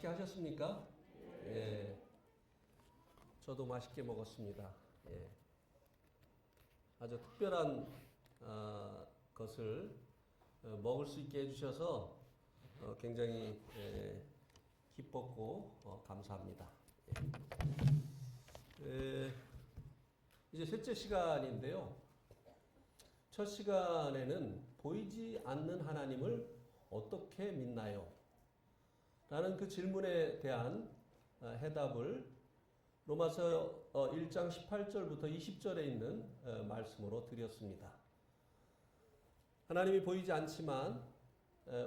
맛있게 하셨습니까? 예. 저도 맛있게 먹었습니다. 예. 아주 특별한 것을 먹을 수 있게 해주셔서 굉장히 기뻤고 감사합니다. 예. 이제 셋째 시간인데요. 첫 시간에는 보이지 않는 하나님을 어떻게 믿나요? 라는 그 질문에 대한 해답을 로마서 1장 18절부터 20절에 있는 말씀으로 드렸습니다. 하나님이 보이지 않지만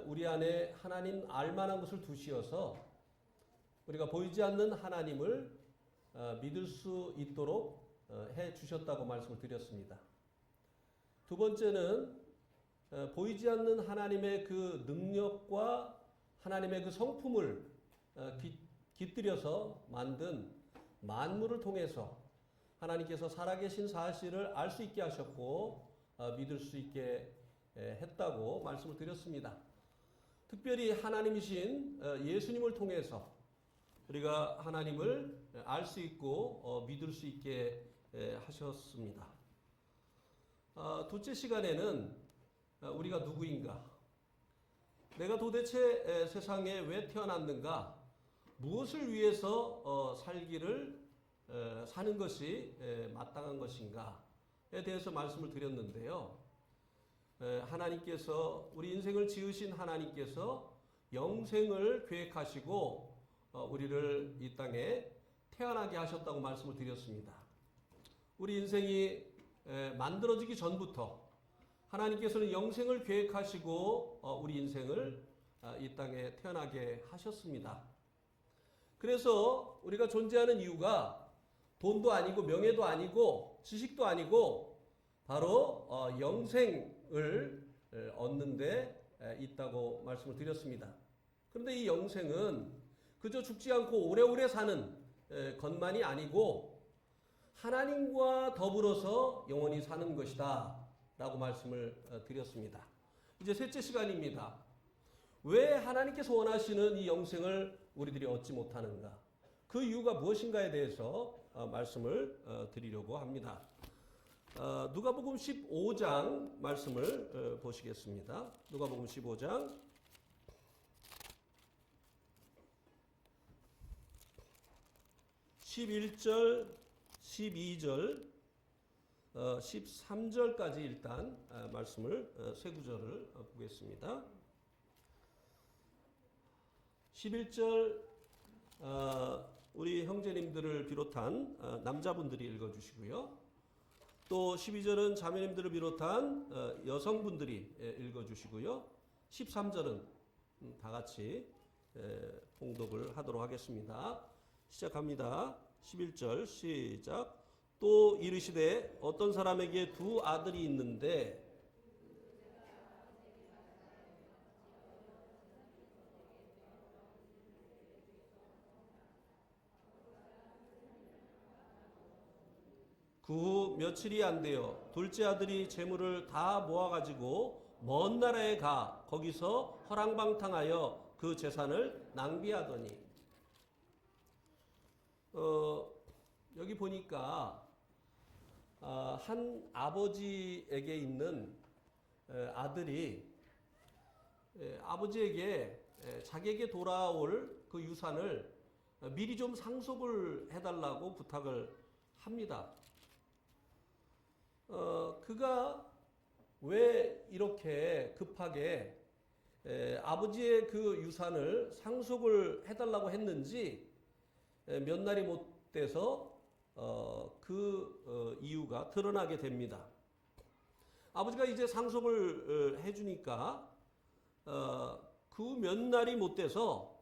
우리 안에 하나님 알만한 것을 두시어서 우리가 보이지 않는 하나님을 믿을 수 있도록 해 주셨다고 말씀을 드렸습니다. 두 번째는 보이지 않는 하나님의 그 능력과 하나님의 그 성품을 깃들여서 만든 만물을 통해서 하나님께서 살아계신 사실을 알 수 있게 하셨고 믿을 수 있게 했다고 말씀을 드렸습니다. 특별히 하나님이신 예수님을 통해서 우리가 하나님을 알 수 있고 믿을 수 있게 하셨습니다. 둘째 시간에는 우리가 누구인가? 내가 도대체 세상에 왜 태어났는가? 무엇을 위해서 살기를 사는 것이 마땅한 것인가에 대해서 말씀을 드렸는데요. 하나님께서 우리 인생을 지으신 하나님께서 영생을 계획하시고 우리를 이 땅에 태어나게 하셨다고 말씀을 드렸습니다. 우리 인생이 만들어지기 전부터 하나님께서는 영생을 계획하시고 우리 인생을 이 땅에 태어나게 하셨습니다. 그래서 우리가 존재하는 이유가 돈도 아니고 명예도 아니고 지식도 아니고 바로 영생을 얻는 데 있다고 말씀을 드렸습니다. 그런데 이 영생은 그저 죽지 않고 오래오래 사는 것만이 아니고 하나님과 더불어서 영원히 사는 것이다 라고 말씀을 드렸습니다. 이제 셋째 시간입니다. 왜 하나님께서 원하시는 이 영생을 우리들이 얻지 못하는가? 그 이유가 무엇인가에 대해서 말씀을 드리려고 합니다. 누가복음 15장 말씀을 보시겠습니다. 누가복음 15장 11절, 12절, 13절까지 일단 말씀을 세 구절을 보겠습니다. 11절 우리 형제님들을 비롯한 남자분들이 읽어주시고요. 또 12절은 자매님들을 비롯한 여성분들이 읽어주시고요. 13절은 다 같이 봉독을 하도록 하겠습니다. 시작합니다. 11절 시작. 또 이르시되 어떤 사람에게 두 아들이 있는데 그 후 며칠이 안 되어 둘째 아들이 재물을 다 모아가지고 먼 나라에 가 거기서 허랑방탕하여 그 재산을 낭비하더니 여기 보니까 한 아버지에게 있는 아들이 아버지에게 자기에게 돌아올 그 유산을 미리 좀 상속을 해달라고 부탁을 합니다. 그가 왜 이렇게 급하게 아버지의 그 유산을 상속을 해달라고 했는지 몇 날이 못 돼서 그 이유가 드러나게 됩니다. 아버지가 이제 상속을 해주니까 그 몇 날이 못 돼서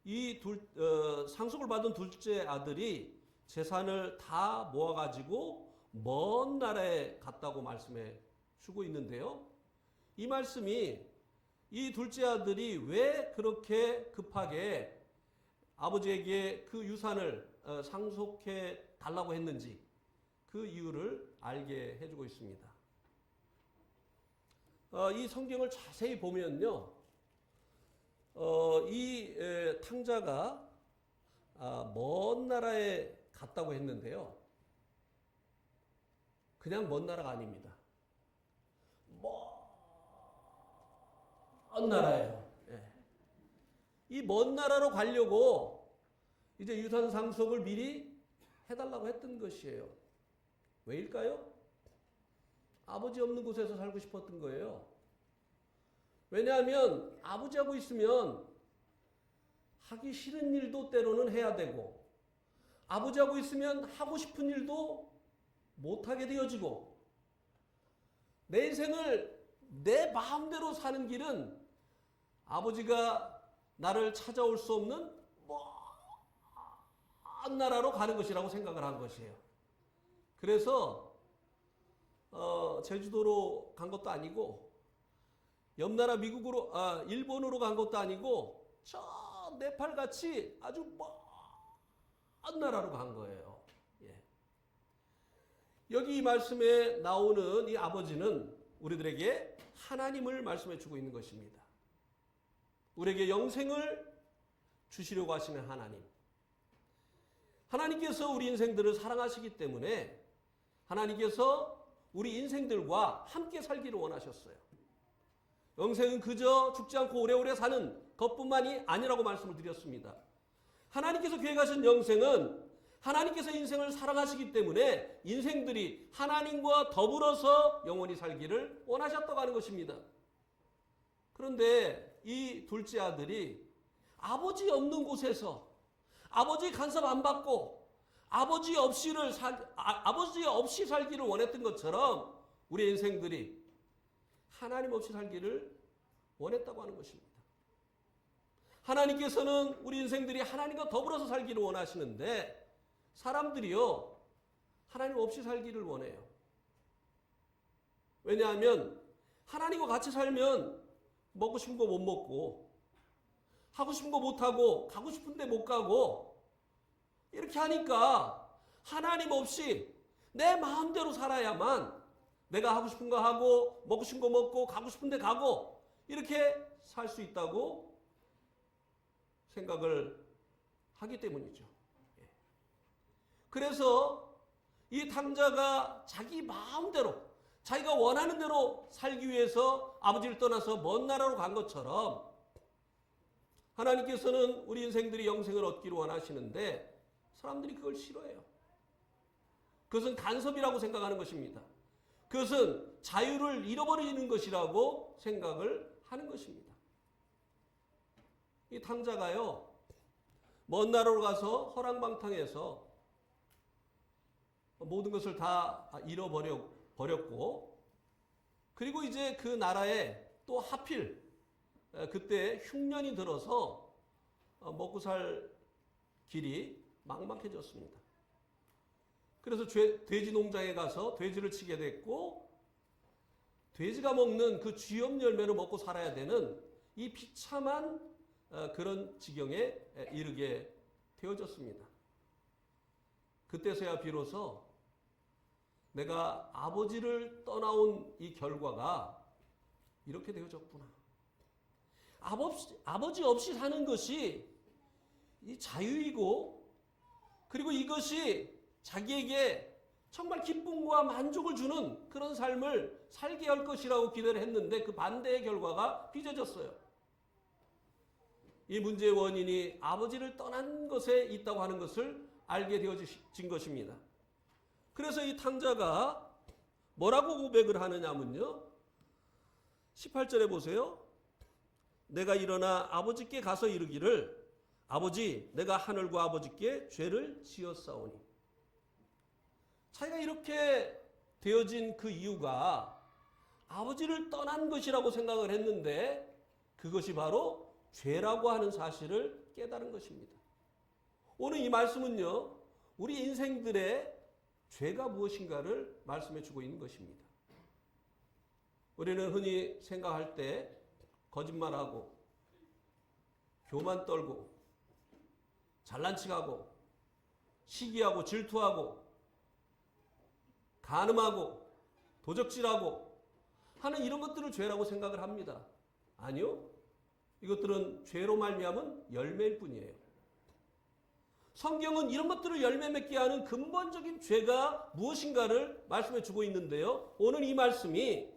이 상속을 받은 둘째 아들이 재산을 다 모아가지고 먼 나라에 갔다고 말씀해 주고 있는데요. 이 말씀이 이 둘째 아들이 왜 그렇게 급하게 아버지에게 그 유산을 상속해 달라고 했는지 그 이유를 알게 해주고 있습니다. 이 성경을 자세히 보면요. 이 탕자가 먼 나라에 갔다고 했는데요. 그냥 먼 나라가 아닙니다. 먼 나라예요. 이 먼 나라로 가려고 이제 유산 상속을 미리 해달라고 했던 것이에요. 왜일까요? 아버지 없는 곳에서 살고 싶었던 거예요. 왜냐하면 아버지하고 있으면 하기 싫은 일도 때로는 해야 되고, 아버지하고 있으면 하고 싶은 일도 못하게 되어지고, 내 인생을 내 마음대로 사는 길은 아버지가 나를 찾아올 수 없는 먼 나라로 가는 것이라고 생각을 한 것이에요. 그래서 제주도로 간 것도 아니고, 옆나라 미국으로 일본으로 간 것도 아니고, 저 네팔 같이 아주 먼 나라로 간 거예요. 여기 이 말씀에 나오는 이 아버지는 우리들에게 하나님을 말씀해 주고 있는 것입니다. 우리에게 영생을 주시려고 하시는 하나님. 하나님께서 우리 인생들을 사랑하시기 때문에 하나님께서 우리 인생들과 함께 살기를 원하셨어요. 영생은 그저 죽지 않고 오래오래 사는 것뿐만이 아니라고 말씀을 드렸습니다. 하나님께서 계획하신 영생은 하나님께서 인생을 사랑하시기 때문에 인생들이 하나님과 더불어서 영원히 살기를 원하셨다고 하는 것입니다. 그런데 이 둘째 아들이 아버지 없는 곳에서 아버지 간섭 안 받고 아버지 없이 살기를 원했던 것처럼 우리 인생들이 하나님 없이 살기를 원했다고 하는 것입니다. 하나님께서는 우리 인생들이 하나님과 더불어서 살기를 원하시는데 사람들이요, 하나님 없이 살기를 원해요. 왜냐하면 하나님과 같이 살면 먹고 싶은 거 못 먹고, 하고 싶은 거 못 하고, 가고 싶은 데 못 가고, 이렇게 하니까 하나님 없이 내 마음대로 살아야만 내가 하고 싶은 거 하고, 먹고 싶은 거 먹고, 가고 싶은 데 가고, 이렇게 살 수 있다고 생각을 하기 때문이죠. 그래서 이 탕자가 자기 마음대로, 자기가 원하는 대로 살기 위해서 아버지를 떠나서 먼 나라로 간 것처럼 하나님께서는 우리 인생들이 영생을 얻기를 원하시는데 사람들이 그걸 싫어해요. 그것은 간섭이라고 생각하는 것입니다. 그것은 자유를 잃어버리는 것이라고 생각을 하는 것입니다. 이 탕자가요, 먼 나라로 가서 허랑방탕해서 모든 것을 다 잃어버렸고, 그리고 이제 그 나라에 또 하필 그때 흉년이 들어서 먹고 살 길이 막막해졌습니다. 그래서 돼지 농장에 가서 돼지를 치게 됐고, 돼지가 먹는 그 쥐염 열매를 먹고 살아야 되는 이 비참한 그런 지경에 이르게 되어졌습니다. 그때서야 비로소 내가 아버지를 떠나온 이 결과가 이렇게 되어졌구나. 아버지 없이 사는 것이 이 자유이고, 그리고 이것이 자기에게 정말 기쁨과 만족을 주는 그런 삶을 살게 할 것이라고 기대를 했는데 그 반대의 결과가 빚어졌어요. 이 문제의 원인이 아버지를 떠난 것에 있다고 하는 것을 알게 되어진 것입니다. 그래서 이 탕자가 뭐라고 고백을 하느냐면요, 18절에 보세요. 내가 일어나 아버지께 가서 이르기를 아버지, 내가 하늘과 아버지께 죄를 지었사오니. 자기가 이렇게 되어진 그 이유가 아버지를 떠난 것이라고 생각을 했는데 그것이 바로 죄라고 하는 사실을 깨달은 것입니다. 오늘 이 말씀은요, 우리 인생들의 죄가 무엇인가를 말씀해 주고 있는 것입니다. 우리는 흔히 생각할 때 거짓말하고 교만 떨고 잘난 척하고 시기하고 질투하고 간음하고 도적질하고 하는 이런 것들을 죄라고 생각을 합니다. 아니요. 이것들은 죄로 말미암은 열매일 뿐이에요. 성경은 이런 것들을 열매 맺게 하는 근본적인 죄가 무엇인가를 말씀해 주고 있는데요. 오늘 이 말씀이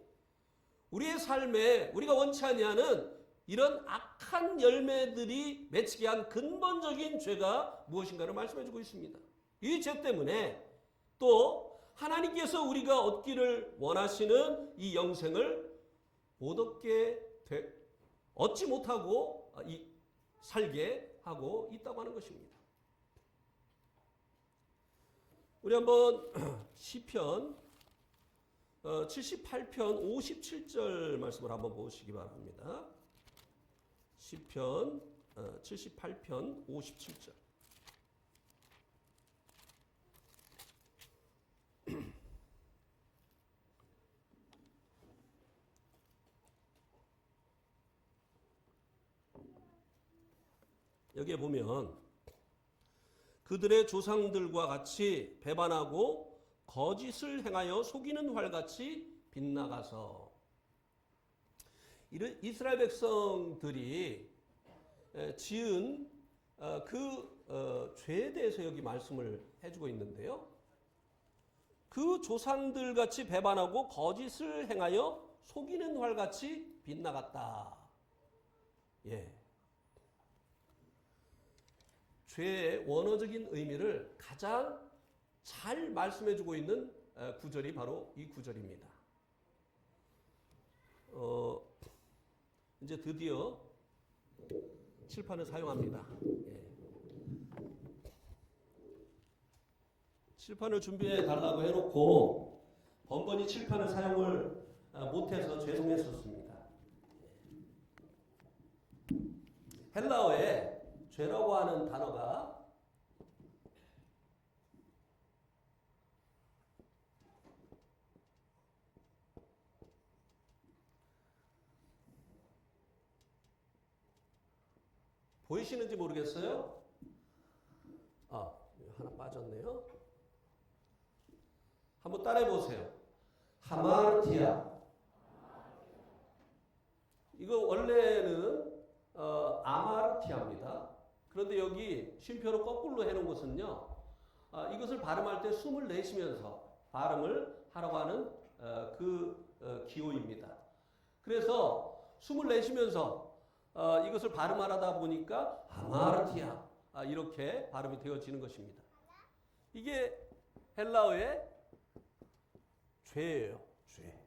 우리의 삶에 우리가 원치 아니하는 이런 악한 열매들이 맺히게 한 근본적인 죄가 무엇인가를 말씀해 주고 있습니다. 이 죄 때문에 또 하나님께서 우리가 얻기를 원하시는 이 영생을 못 얻지 못하고 살게 하고 있다고 하는 것입니다. 우리 한번 시편 78편 57절 말씀을 한번 보시기 바랍니다. 시편 78편 57절. 여기에 보면 그들의 조상들과 같이 배반하고 거짓을 행하여 속이는 활같이 빗나가서. 이스라엘 백성들이 지은 그 죄에 대해서 여기 말씀을 해주고 있는데요. 그 조상들 같이 배반하고 거짓을 행하여 속이는 활같이 빗나갔다. 예. 죄의 원어적인 의미를 가장 잘 말씀해주고 있는 구절이 바로 이 구절입니다. 이제 드디어 칠판을 사용합니다. 예. 칠판을 준비해 달라고 해놓고 번번이 칠판을 사용을 못해서 죄송했었습니다. 헬라어에 죄라고 하는 단어가 보이시는지 모르겠어요? 하나 빠졌네요. 한번 따라해 보세요. 하마르티아. 이거 원래는 아마르티아입니다. 그런데 여기 쉼표로 거꾸로 해놓은 것은요, 이것을 발음할 때 숨을 내쉬면서 발음을 하라고 하는 기호입니다. 그래서 숨을 내쉬면서 이것을 발음하다 보니까 아마르티아 이렇게 발음이 되어지는 것입니다. 이게 헬라어의 죄예요. 죄.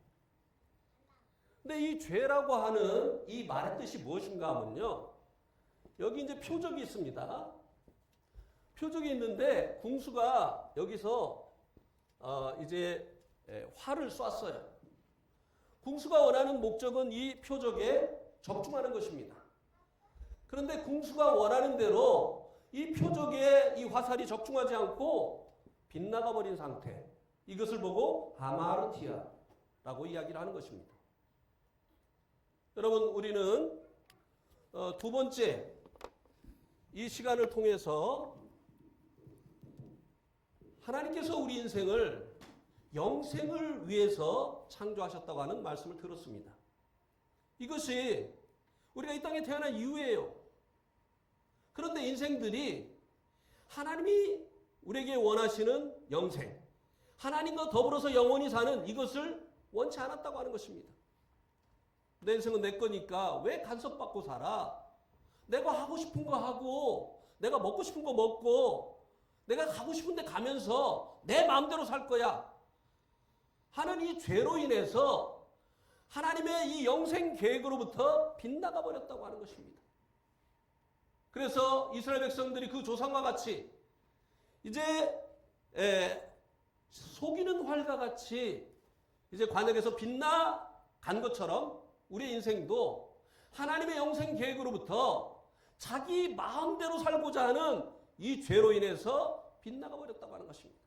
근데 이 죄라고 하는 이 말의 뜻이 무엇인가 하면요, 여기 이제 표적이 있습니다. 표적이 있는데 궁수가 여기서 이제 활을 쐈어요. 궁수가 원하는 목적은 이 표적에 적중하는 것입니다. 그런데 궁수가 원하는 대로 이 표적에 이 화살이 적중하지 않고 빗나가 버린 상태. 이것을 보고 하마르티아라고 이야기를 하는 것입니다. 여러분, 우리는 두 번째 이 시간을 통해서 하나님께서 우리 인생을 영생을 위해서 창조하셨다고 하는 말씀을 들었습니다. 이것이 우리가 이 땅에 태어난 이유예요. 그런데 인생들이 하나님이 우리에게 원하시는 영생, 하나님과 더불어서 영원히 사는 이것을 원치 않았다고 하는 것입니다. 내 인생은 내 거니까 왜 간섭받고 살아? 내가 하고 싶은 거 하고, 내가 먹고 싶은 거 먹고, 내가 가고 싶은 데 가면서 내 마음대로 살 거야 하는 이 죄로 인해서 하나님의 이 영생 계획으로부터 빗나가 버렸다고 하는 것입니다. 그래서 이스라엘 백성들이 그 조상과 같이 이제 속이는 활과 같이 이제 관역에서 빗나간 것처럼 우리의 인생도 하나님의 영생 계획으로부터 자기 마음대로 살고자 하는 이 죄로 인해서 빗나가 버렸다고 하는 것입니다.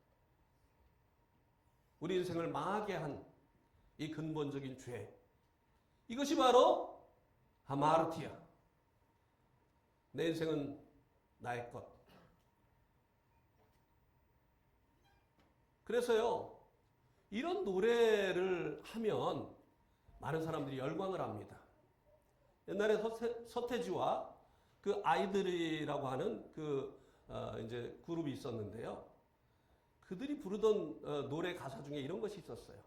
우리 인생을 망하게 한 이 근본적인 죄, 이것이 바로 하마르티아. 내 인생은 나의 것. 그래서요, 이런 노래를 하면 많은 사람들이 열광을 합니다. 옛날에 서태지와 그 아이들이라고 하는 이제 그룹이 있었는데요. 그들이 부르던 노래 가사 중에 이런 것이 있었어요.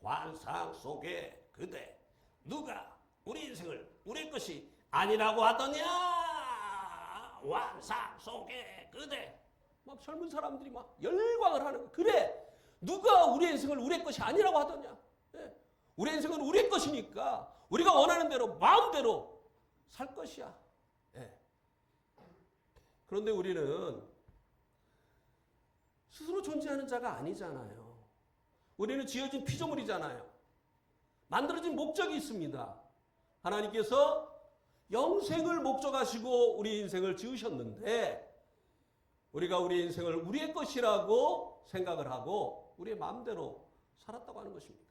환상 속의 그대, 누가 우리 인생을 우리 것이 아니라고 하더냐? 환상 속의 그대. 막 젊은 사람들이 막 열광을 하는 거예요. 그래, 누가 우리 인생을 우리 것이 아니라고 하더냐? 예. 우리 인생은 우리 것이니까 우리가 원하는 대로 마음대로 살 것이야. 예. 그런데 우리는 스스로 존재하는 자가 아니잖아요. 우리는 지어진 피조물이잖아요. 만들어진 목적이 있습니다. 하나님께서 영생을 목적하시고 우리 인생을 지으셨는데 우리가 우리 인생을 우리의 것이라고 생각을 하고 우리의 마음대로 살았다고 하는 것입니다.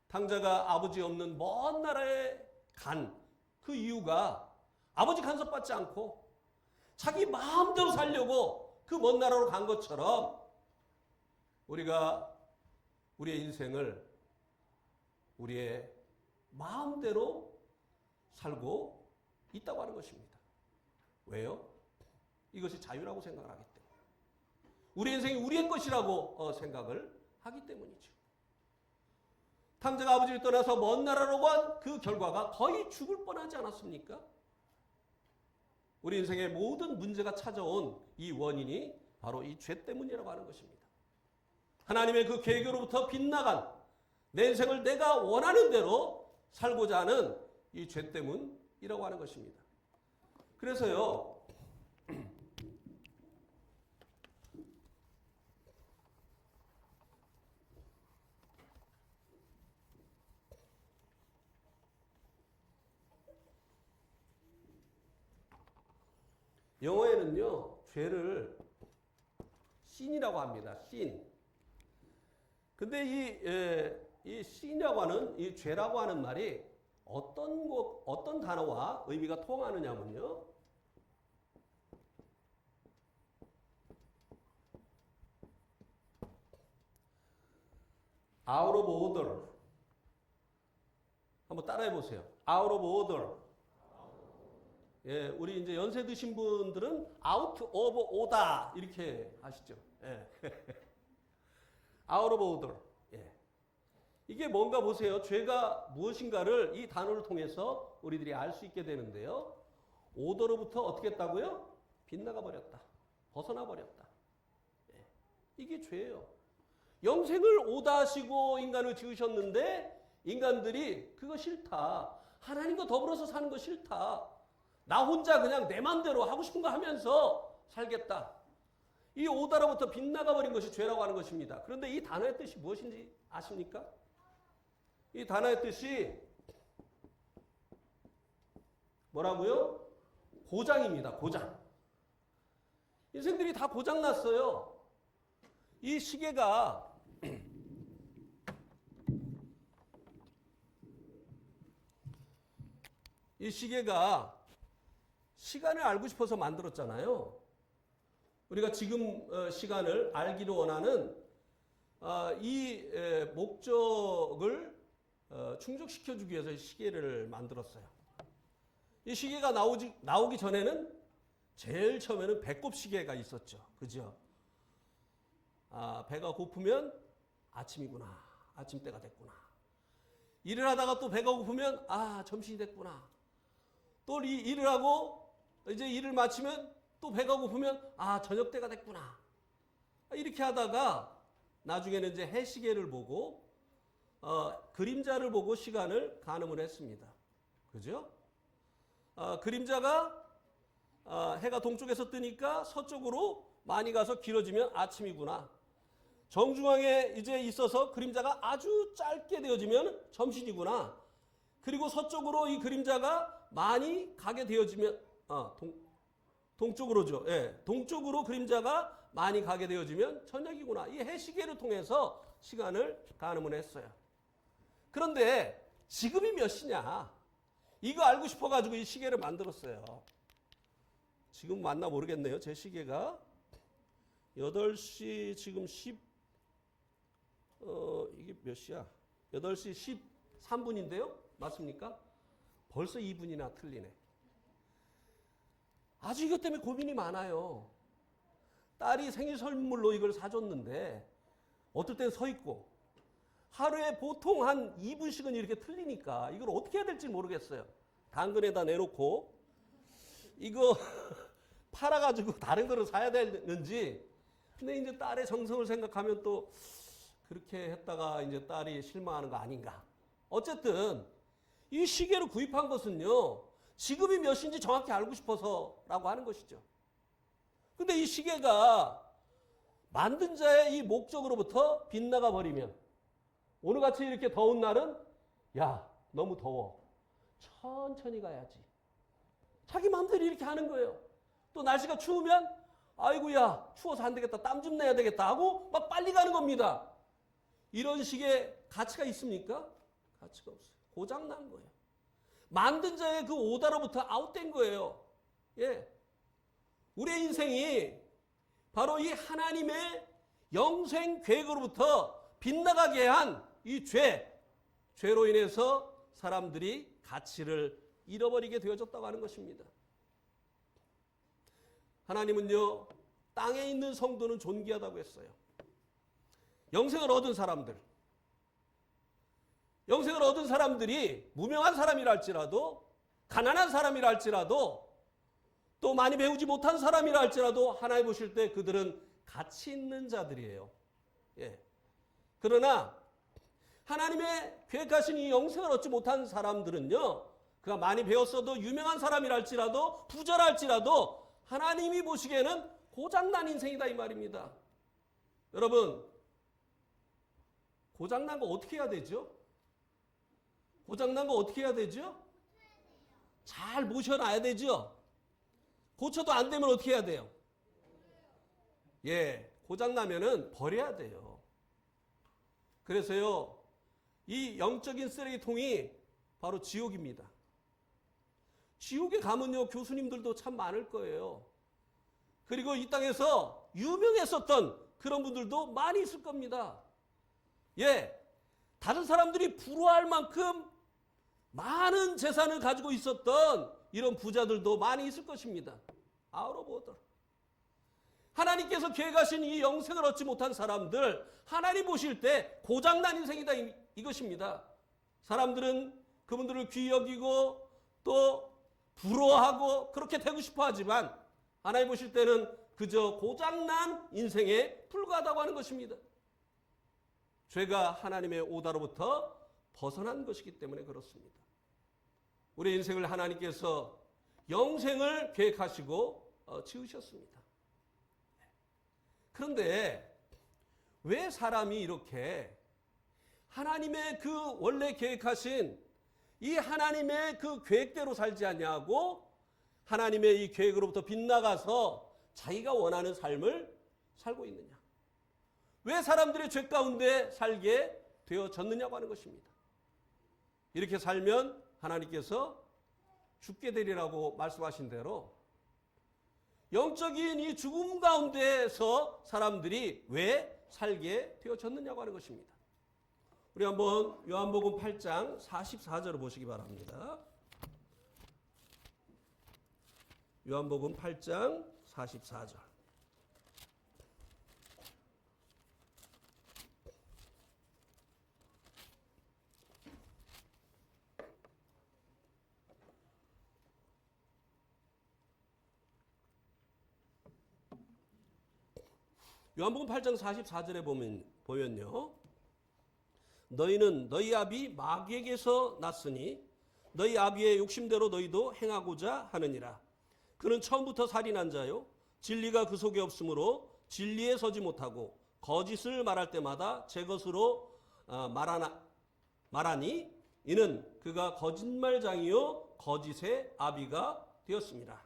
탕자가 아버지 없는 먼 나라에 간 그 이유가 아버지 간섭받지 않고 자기 마음대로 살려고 그 먼 나라로 간 것처럼 우리가 우리의 인생을 우리의 마음대로 살고 있다고 하는 것입니다. 왜요? 이것이 자유라고 생각을 하기 때문에. 우리 인생이 우리의 것이라고 생각을 하기 때문이죠. 탕자가 아버지를 떠나서 먼 나라로 간 그 결과가 거의 죽을 뻔하지 않았습니까? 우리 인생의 모든 문제가 찾아온 이 원인이 바로 이 죄 때문이라고 하는 것입니다. 하나님의 그 계획으로부터 빗나간 내 인생을 내가 원하는 대로 살고자 하는 이 죄 때문이라고 하는 것입니다. 그래서요, 영어에는요, 죄를 sin이라고 합니다. sin. 근데 이 sin이라고 하는, 이 죄라고 하는 말이 어떤 단어와 의미가 통하느냐면요. out of order. 한번 따라해 보세요. out of order. 예, 우리 이제 연세 드신 분들은 out of order 이렇게 하시죠. 예. out of order. 예. 이게 뭔가 보세요. 죄가 무엇인가를 이 단어를 통해서 우리들이 알 수 있게 되는데요. 오더로부터 어떻게 했다고요? 빗나가 버렸다. 벗어나 버렸다. 예. 이게 죄예요. 영생을 오다하시고 인간을 지으셨는데 인간들이 그거 싫다. 하나님과 더불어서 사는 거 싫다. 나 혼자 그냥 내 맘대로 하고 싶은 거 하면서 살겠다. 이 오다로부터 빗나가 버린 것이 죄라고 하는 것입니다. 그런데 이 단어의 뜻이 무엇인지 아십니까? 이 단어의 뜻이 뭐라고요? 고장입니다. 고장. 인생들이 다 고장났어요. 이 시계가 시간을 알고 싶어서 만들었잖아요. 우리가 지금 시간을 알기를 원하는 이 목적을 충족시켜주기 위해서 시계를 만들었어요. 이 시계가 나오기 전에는 제일 처음에는 배꼽 시계가 있었죠. 그죠? 배가 고프면 아침이구나. 아침 때가 됐구나. 일을 하다가 또 배가 고프면 점심이 됐구나. 또 일을 하고 이제 일을 마치면 또 배가 고프면 저녁 때가 됐구나. 이렇게 하다가 나중에는 이제 해시계를 보고 그림자를 보고 시간을 가늠을 했습니다. 그죠? 그림자가 해가 동쪽에서 뜨니까 서쪽으로 많이 가서 길어지면 아침이구나. 정중앙에 이제 있어서 그림자가 아주 짧게 되어지면 점심이구나. 그리고 서쪽으로 이 그림자가 많이 가게 되어지면 동쪽으로죠. 예, 동쪽으로 그림자가 많이 가게 되어지면 저녁이구나. 이 해시계를 통해서 시간을 가늠을 했어요. 그런데 지금이 몇 시냐? 이거 알고 싶어가지고 이 시계를 만들었어요. 지금 맞나 모르겠네요. 제 시계가 8시 지금 이게 몇 시야? 8시 13분인데요. 맞습니까? 벌써 2분이나 틀리네. 아주 이것 때문에 고민이 많아요. 딸이 생일 선물로 이걸 사줬는데 어떨 땐 서 있고 하루에 보통 한 2분씩은 이렇게 틀리니까 이걸 어떻게 해야 될지 모르겠어요. 당근에다 내놓고 이거 팔아가지고 다른 거를 사야 되는지. 근데 이제 딸의 정성을 생각하면 또 그렇게 했다가 이제 딸이 실망하는 거 아닌가. 어쨌든 이 시계를 구입한 것은요, 지금이 몇인지 정확히 알고 싶어서라고 하는 것이죠. 근데 이 시계가 만든 자의 이 목적으로부터 빗나가 버리면 오늘같이 이렇게 더운 날은 야, 너무 더워. 천천히 가야지. 자기 마음대로 이렇게 하는 거예요. 또 날씨가 추우면 아이고야, 추워서 안 되겠다. 땀 좀 내야 되겠다 하고 막 빨리 가는 겁니다. 이런 식의 가치가 있습니까? 가치가 없어요. 고장난 거예요. 만든 자의 그 오다로부터 아웃된 거예요. 예. 우리의 인생이 바로 이 하나님의 영생 계획으로부터 빗나가게 한 이 죄로 인해서 사람들이 가치를 잃어버리게 되어졌다고 하는 것입니다. 하나님은요, 땅에 있는 성도는 존귀하다고 했어요. 영생을 얻은 사람들이 무명한 사람이라 할지라도, 가난한 사람이라 할지라도, 또 많이 배우지 못한 사람이라 할지라도 하나님 보실 때 그들은 가치 있는 자들이에요. 예. 그러나 하나님의 계획하신 이 영생을 얻지 못한 사람들은요, 그가 많이 배웠어도 유명한 사람이라 할지라도 부자라 할지라도 하나님이 보시기에는 고장난 인생이다 이 말입니다. 여러분, 고장난 거 어떻게 해야 되죠? 고장난 거 어떻게 해야 되죠? 잘 모셔놔야 되죠? 고쳐도 안 되면 어떻게 해야 돼요? 예, 고장나면은 버려야 돼요. 그래서요, 이 영적인 쓰레기통이 바로 지옥입니다. 지옥에 가면요, 교수님들도 참 많을 거예요. 그리고 이 땅에서 유명했었던 그런 분들도 많이 있을 겁니다. 예, 다른 사람들이 부러워할 만큼 많은 재산을 가지고 있었던 이런 부자들도 많이 있을 것입니다. Out of order. 하나님께서 계획하신 이 영생을 얻지 못한 사람들, 하나님 보실 때 고장난 인생이다 이것입니다. 사람들은 그분들을 귀히 여기고 또 부러워하고 그렇게 되고 싶어 하지만 하나님 보실 때는 그저 고장난 인생에 불과하다고 하는 것입니다. 죄가 하나님의 오다로부터 벗어난 것이기 때문에 그렇습니다. 우리 인생을 하나님께서 영생을 계획하시고 지으셨습니다. 그런데 왜 사람이 이렇게 하나님의 그 원래 계획하신 이 하나님의 그 계획대로 살지 않냐고 하나님의 이 계획으로부터 빗나가서 자기가 원하는 삶을 살고 있느냐? 왜 사람들의 죄 가운데 살게 되어졌느냐고 하는 것입니다. 이렇게 살면 하나님께서 죽게 되리라고 말씀하신 대로 영적인 이 죽음 가운데서 사람들이 왜 살게 되어졌느냐고 하는 것입니다. 우리 한번 요한복음 8장 44절을 보시기 바랍니다. 요한복음 8장 44절. 요한복음 8장 44절에 보면요. 너희는 너희 아비 마귀에게서 났으니 너희 아비의 욕심대로 너희도 행하고자 하느니라. 그는 처음부터 살인한 자요. 진리가 그 속에 없으므로 진리에 서지 못하고 거짓을 말할 때마다 제 것으로 말하니 이는 그가 거짓말장이요 거짓의 아비가 되었습니다.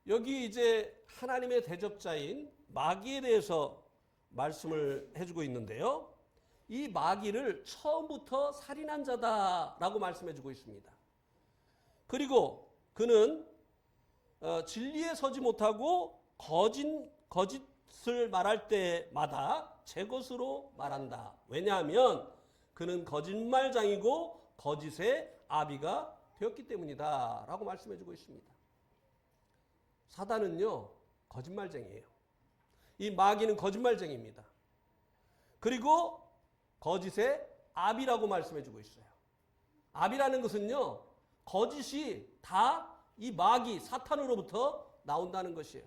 여기 이제 하나님의 대적자인 마귀에 대해서 말씀을 해주고 있는데요. 이 마귀를 처음부터 살인한 자다라고 말씀해주고 있습니다. 그리고 그는 진리에 서지 못하고 거짓을 말할 때마다 제 것으로 말한다. 왜냐하면 그는 거짓말장이고 거짓의 아비가 되었기 때문이다 라고 말씀해주고 있습니다. 사단은요 거짓말쟁이에요. 이 마귀는 거짓말쟁이입니다. 그리고 거짓의 아비라고 말씀해주고 있어요. 아비라는 것은요 거짓이 다 이 마귀 사탄으로부터 나온다는 것이에요.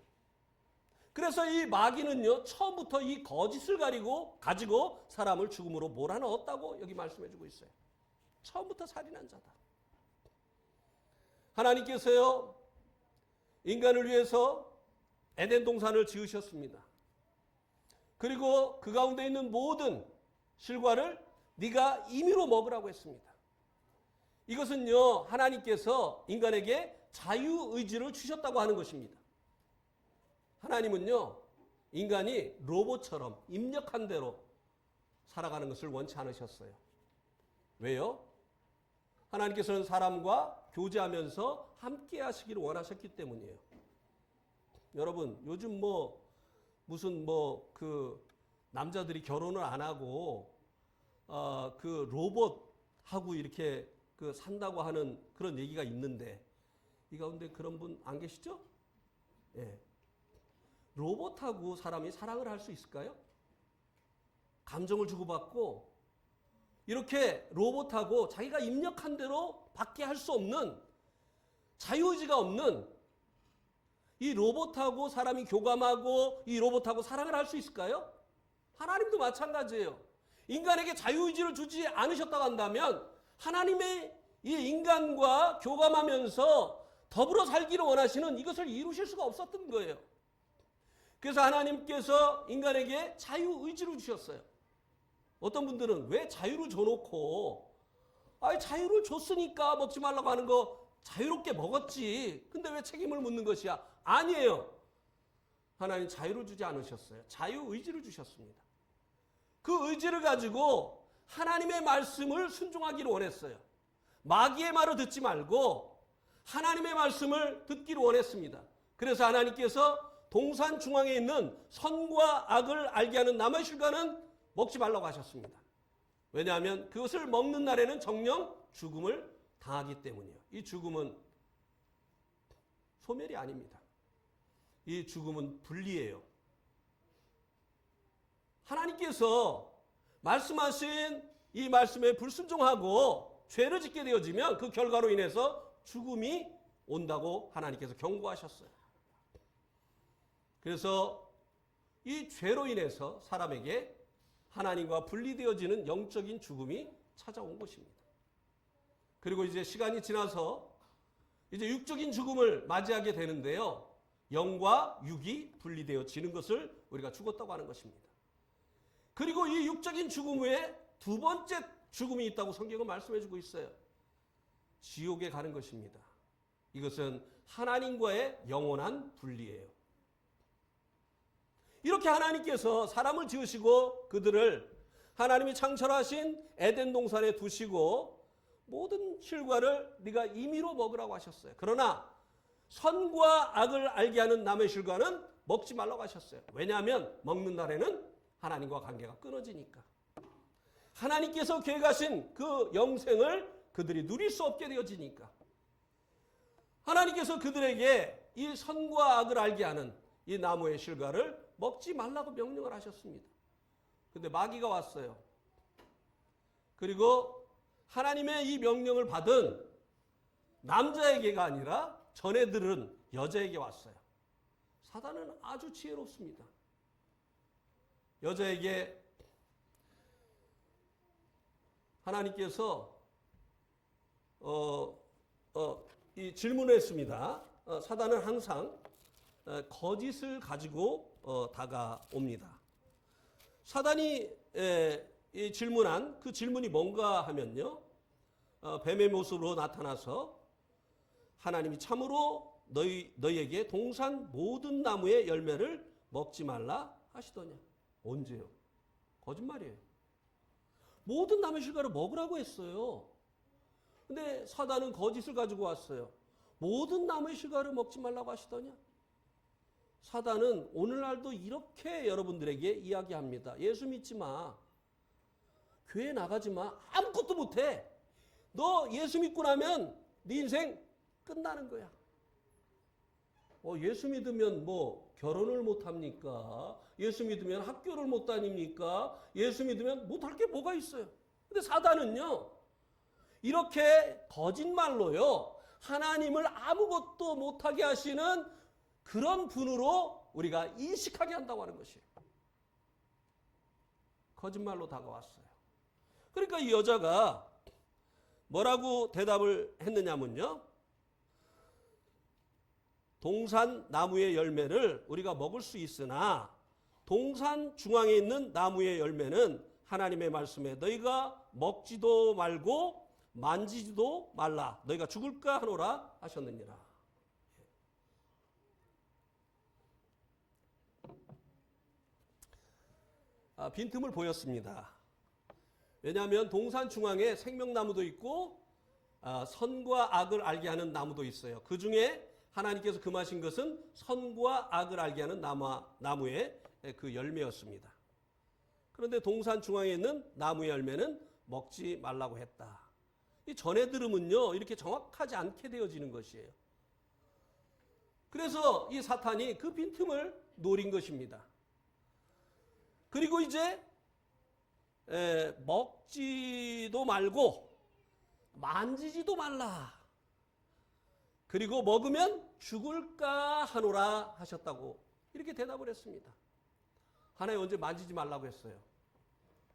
그래서 이 마귀는요 처음부터 이 거짓을 가지고 사람을 죽음으로 몰아넣었다고 여기 말씀해주고 있어요. 처음부터 살인한 자다. 하나님께서요 인간을 위해서 에덴 동산을 지으셨습니다. 그리고 그 가운데 있는 모든 실과를 네가 임의로 먹으라고 했습니다. 이것은요 하나님께서 인간에게 자유의지를 주셨다고 하는 것입니다. 하나님은요 인간이 로봇처럼 입력한 대로 살아가는 것을 원치 않으셨어요. 왜요? 하나님께서는 사람과 교제하면서 함께 하시기를 원하셨기 때문이에요. 여러분 요즘 무슨 남자들이 결혼을 안 하고 그 로봇하고 이렇게 산다고 하는 그런 얘기가 있는데 이 가운데 그런 분 안 계시죠? 예. 로봇하고 사람이 사랑을 할 수 있을까요? 감정을 주고받고 이렇게 로봇하고 자기가 입력한 대로 밖에 할 수 없는 자유의지가 없는 이 로봇하고 사람이 교감하고 이 로봇하고 사랑을 할 수 있을까요? 하나님도 마찬가지예요. 인간에게 자유의지를 주지 않으셨다고 한다면 하나님의 이 인간과 교감하면서 더불어 살기를 원하시는 이것을 이루실 수가 없었던 거예요. 그래서 하나님께서 인간에게 자유의지를 주셨어요. 어떤 분들은 왜 자유를 줘놓고 자유를 줬으니까 먹지 말라고 하는 거 자유롭게 먹었지. 근데 왜 책임을 묻는 것이야? 아니에요. 하나님 자유를 주지 않으셨어요. 자유의지를 주셨습니다. 그 의지를 가지고 하나님의 말씀을 순종하기를 원했어요. 마귀의 말을 듣지 말고 하나님의 말씀을 듣기를 원했습니다. 그래서 하나님께서 동산 중앙에 있는 선과 악을 알게 하는 나무의 실과는 먹지 말라고 하셨습니다. 왜냐하면 그것을 먹는 날에는 정녕 죽음을 당하기 때문이에요. 이 죽음은 소멸이 아닙니다. 이 죽음은 분리예요. 하나님께서 말씀하신 이 말씀에 불순종하고 죄를 짓게 되어지면 그 결과로 인해서 죽음이 온다고 하나님께서 경고하셨어요. 그래서 이 죄로 인해서 사람에게 하나님과 분리되어지는 영적인 죽음이 찾아온 것입니다. 그리고 이제 시간이 지나서 이제 육적인 죽음을 맞이하게 되는데요. 영과 육이 분리되어지는 것을 우리가 죽었다고 하는 것입니다. 그리고 이 육적인 죽음 후에 두 번째 죽음이 있다고 성경은 말씀해주고 있어요. 지옥에 가는 것입니다. 이것은 하나님과의 영원한 분리예요. 이렇게 하나님께서 사람을 지으시고 그들을 하나님이 창설하신 에덴 동산에 두시고 모든 실과를 네가 임의로 먹으라고 하셨어요. 그러나 선과 악을 알게 하는 나무의 실과는 먹지 말라고 하셨어요. 왜냐하면 먹는 날에는 하나님과 관계가 끊어지니까. 하나님께서 계획하신 그 영생을 그들이 누릴 수 없게 되어지니까. 하나님께서 그들에게 이 선과 악을 알게 하는 이 나무의 실과를 먹지 말라고 명령을 하셨습니다. 근데 마귀가 왔어요. 그리고 하나님의 이 명령을 받은 남자에게가 아니라 전애들은 여자에게 왔어요. 사단은 아주 지혜롭습니다. 여자에게 하나님께서 이 질문을 했습니다. 사단은 항상 거짓을 가지고 다가옵니다. 사단이 이 질문한 그 질문이 뭔가 하면요. 뱀의 모습으로 나타나서 하나님이 참으로 너희에게 동산 모든 나무의 열매를 먹지 말라 하시더냐. 언제요? 거짓말이에요. 모든 나무의 실과를 먹으라고 했어요. 근데 사단은 거짓을 가지고 왔어요. 모든 나무의 실과를 먹지 말라고 하시더냐. 사단은 오늘날도 이렇게 여러분들에게 이야기합니다. 예수 믿지 마. 교회 나가지 마. 아무것도 못해. 너 예수 믿고 나면 네 인생 끝나는 거야. 예수 믿으면 뭐 결혼을 못 합니까? 예수 믿으면 학교를 못 다닙니까? 예수 믿으면 못할 게 뭐가 있어요? 근데 사단은요, 이렇게 거짓말로요, 하나님을 아무것도 못하게 하시는 그런 분으로 우리가 인식하게 한다고 하는 것이에요. 거짓말로 다가왔어요. 그러니까 이 여자가 뭐라고 대답을 했느냐면요, 동산 나무의 열매를 우리가 먹을 수 있으나 동산 중앙에 있는 나무의 열매는 하나님의 말씀에 너희가 먹지도 말고 만지지도 말라. 너희가 죽을까 하노라 하셨느니라. 빈틈을 보였습니다. 왜냐하면 동산 중앙에 생명나무도 있고 선과 악을 알게 하는 나무도 있어요. 그 중에 하나님께서 금하신 것은 선과 악을 알게 하는 나무의 그 열매였습니다. 그런데 동산 중앙에 있는 나무의 열매는 먹지 말라고 했다. 이 전해 들으면요, 이렇게 정확하지 않게 되어지는 것이에요. 그래서 이 사탄이 그 빈틈을 노린 것입니다. 그리고 이제 먹지도 말고 만지지도 말라. 그리고 먹으면 죽을까 하노라 하셨다고 이렇게 대답을 했습니다. 하나님 언제 만지지 말라고 했어요?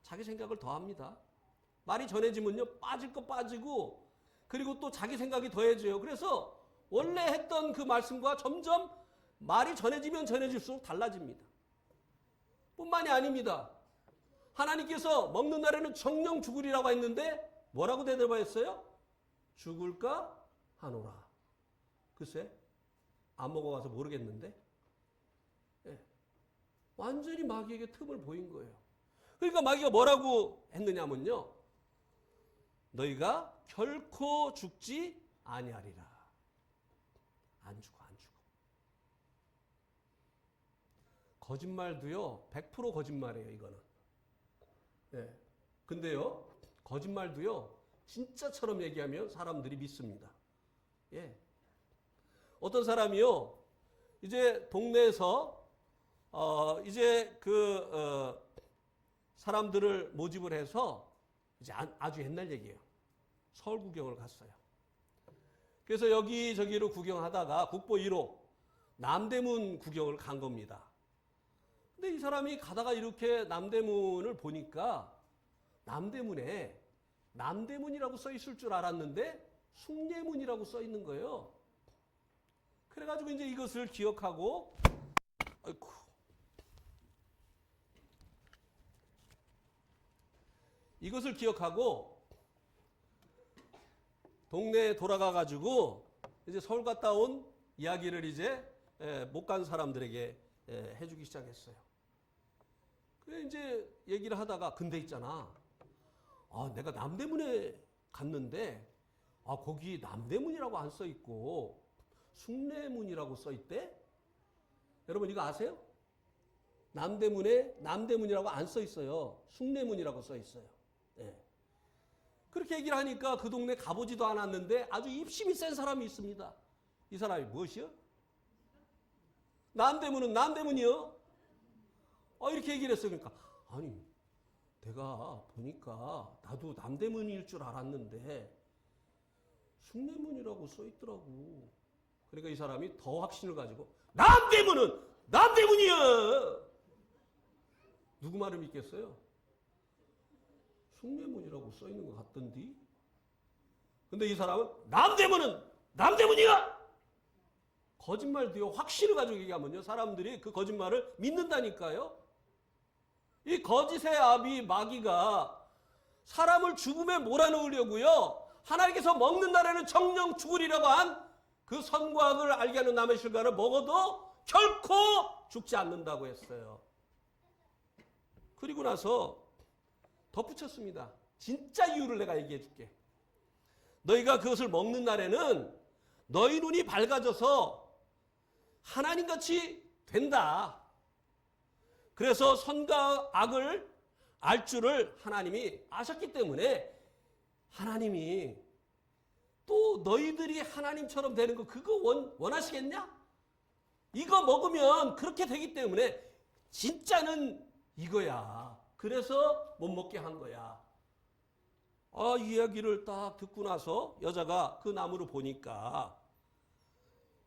자기 생각을 더합니다. 말이 전해지면요, 빠질 거 빠지고, 그리고 또 자기 생각이 더해져요. 그래서 원래 했던 그 말씀과 점점 말이 전해지면 전해질수록 달라집니다. 뿐만이 아닙니다. 하나님께서 먹는 날에는 정령 죽으리라고 했는데 뭐라고 대답했어요? 죽을까 하노라. 글쎄, 안 먹어봐서 모르겠는데, 완전히 마귀에게 틈을 보인 거예요. 그러니까 마귀가 뭐라고 했느냐면요, 너희가 결코 죽지 아니하리라. 안 죽어. 거짓말도요, 100% 거짓말이에요, 이거는. 근데요, 거짓말도요, 진짜처럼 얘기하면 사람들이 믿습니다. 어떤 사람이요, 이제 동네에서 이제 사람들을 모집을 해서 이제 아주 옛날 얘기예요. 서울 구경을 갔어요. 그래서 여기저기로 구경하다가 국보 1호 남대문 구경을 간 겁니다. 근데 이 사람이 가다가 이렇게 남대문을 보니까 남대문에 남대문이라고 써 있을 줄 알았는데 숭례문이라고 써 있는 거예요. 그래가지고 이제 이것을 기억하고, 이것을 기억하고 동네에 돌아가가지고 이제 서울 갔다 온 이야기를 이제 못 간 사람들에게 해주기 시작했어요. 그래 이제 얘기를 하다가, 근데 있잖아, 내가 남대문에 갔는데 거기 남대문이라고 안 써 있고 숭례문이라고 써 있대? 여러분 이거 아세요? 남대문에 남대문이라고 안 써 있어요. 숭례문이라고 써 있어요. 그렇게 얘기를 하니까 그 동네 가보지도 않았는데 아주 입심이 센 사람이 있습니다. 이 사람이 무엇이요? 남대문은 남대문이요? 이렇게 얘기를 했어요. 그러니까, 아니, 내가 보니까 나도 남대문일 줄 알았는데 숭례문이라고 써 있더라고. 그러니까 이 사람이 더 확신을 가지고, 남대문은 남대문이야! 누구 말을 믿겠어요? 숭례문이라고 써 있는 것 같던디? 근데 이 사람은 남대문은 남대문이야! 거짓말도요, 확신을 가지고 얘기하면요, 사람들이 그 거짓말을 믿는다니까요. 이 거짓의 아비 마귀가 사람을 죽음에 몰아넣으려고요, 하나님께서 먹는 날에는 정령 죽으리라고 한 그 선과 악을 알게 하는 남의 실과를 먹어도 결코 죽지 않는다고 했어요. 그리고 나서 덧붙였습니다. 진짜 이유를 내가 얘기해 줄게. 너희가 그것을 먹는 날에는 너희 눈이 밝아져서 하나님같이 된다. 그래서 선과 악을 알 줄을 하나님이 아셨기 때문에 하나님이 또 너희들이 하나님처럼 되는 거 그거 원하시겠냐? 이거 먹으면 그렇게 되기 때문에 진짜는 이거야. 그래서 못 먹게 한 거야. 이 이야기를 딱 듣고 나서 여자가 그 나무를 보니까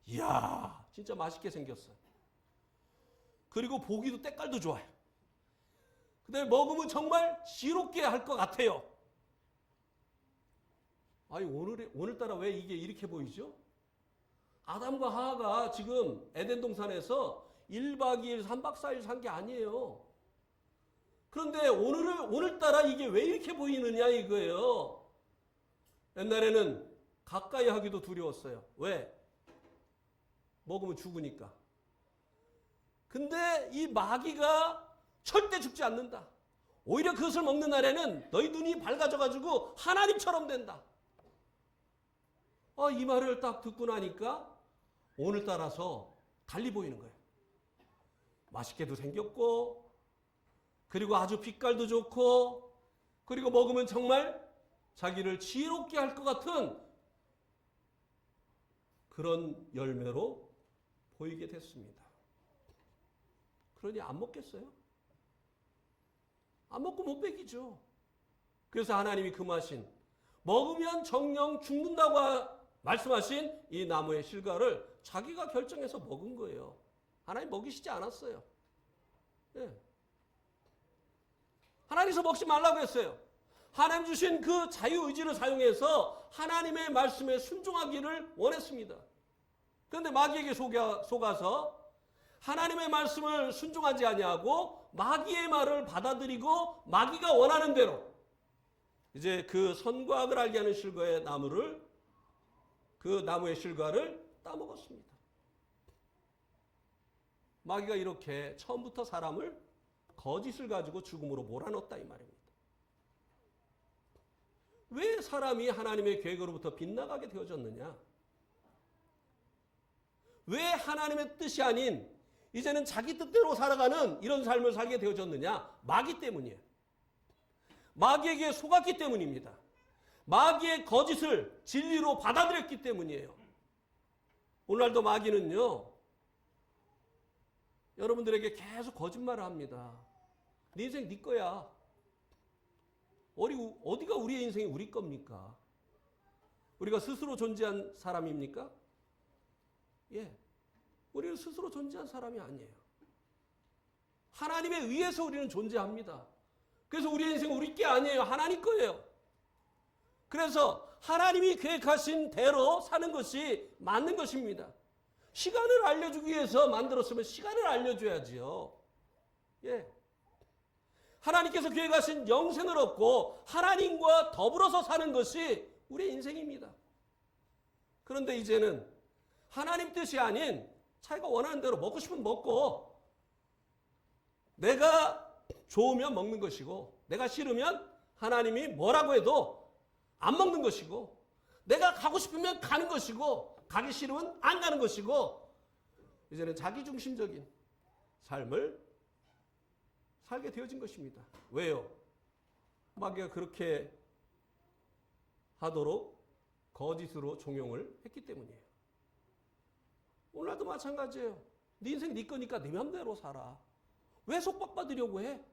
이야 진짜 맛있게 생겼어. 그리고 보기도 때깔도 좋아요. 근데 먹으면 정말 지롭게 할 것 같아요. 아니 오늘따라 왜 이게 이렇게 보이죠? 아담과 하와가 지금 에덴 동산에서 1박 2일 3박 4일 산 게 아니에요. 그런데 오늘따라 이게 왜 이렇게 보이느냐 이거예요. 옛날에는 가까이 하기도 두려웠어요. 왜? 먹으면 죽으니까. 근데 이 마귀가 절대 죽지 않는다. 오히려 그것을 먹는 날에는 너희 눈이 밝아져가지고 하나님처럼 된다. 이 말을 딱 듣고 나니까 오늘따라서 달리 보이는 거예요. 맛있게도 생겼고, 그리고 아주 빛깔도 좋고, 그리고 먹으면 정말 자기를 지혜롭게 할 것 같은 그런 열매로 보이게 됐습니다. 그러니 안 먹겠어요? 안 먹고 못 먹이죠. 그래서 하나님이 금하신 먹으면 정령 죽는다고 말씀하신 이 나무의 실과를 자기가 결정해서 먹은 거예요. 하나님 먹이시지 않았어요. 예. 하나님께서 먹지 말라고 했어요. 하나님 주신 그 자유의지를 사용해서 하나님의 말씀에 순종하기를 원했습니다. 그런데 마귀에게 속아서 하나님의 말씀을 순종하지 아니하고 마귀의 말을 받아들이고 마귀가 원하는 대로 이제 그 선과 악을 알게 하는 실과의 그 나무의 실과를 따먹었습니다. 마귀가 이렇게 처음부터 사람을 거짓을 가지고 죽음으로 몰아넣었다 이 말입니다. 왜 사람이 하나님의 계획으로부터 빗나가게 되어졌느냐? 왜 하나님의 뜻이 아닌 이제는 자기 뜻대로 살아가는 이런 삶을 살게 되어졌느냐? 마귀 때문이에요. 마귀에게 속았기 때문입니다. 마귀의 거짓을 진리로 받아들였기 때문이에요. 오늘날도 마귀는요, 여러분들에게 계속 거짓말을 합니다. 네 인생 네 거야. 어디가 우리의 인생이 우리 겁니까? 우리가 스스로 존재한 사람입니까? 예. 우리는 스스로 존재한 사람이 아니에요. 하나님에 의해서 우리는 존재합니다. 그래서 우리의 인생은 우리 게 아니에요. 하나님 거예요. 그래서 하나님이 계획하신 대로 사는 것이 맞는 것입니다. 시간을 알려주기 위해서 만들었으면 시간을 알려줘야지요. 예. 하나님께서 계획하신 영생을 얻고 하나님과 더불어서 사는 것이 우리의 인생입니다. 그런데 이제는 하나님 뜻이 아닌 자기가 원하는 대로 먹고 싶으면 먹고 내가 좋으면 먹는 것이고 내가 싫으면 하나님이 뭐라고 해도 안 먹는 것이고 내가 가고 싶으면 가는 것이고 가기 싫으면 안 가는 것이고 이제는 자기중심적인 삶을 살게 되어진 것입니다. 왜요? 마귀가 그렇게 하도록 거짓으로 종용을 했기 때문이에요. 오늘도 마찬가지예요. 네 인생 네 거니까 네 맘대로 살아. 왜 속박받으려고 해?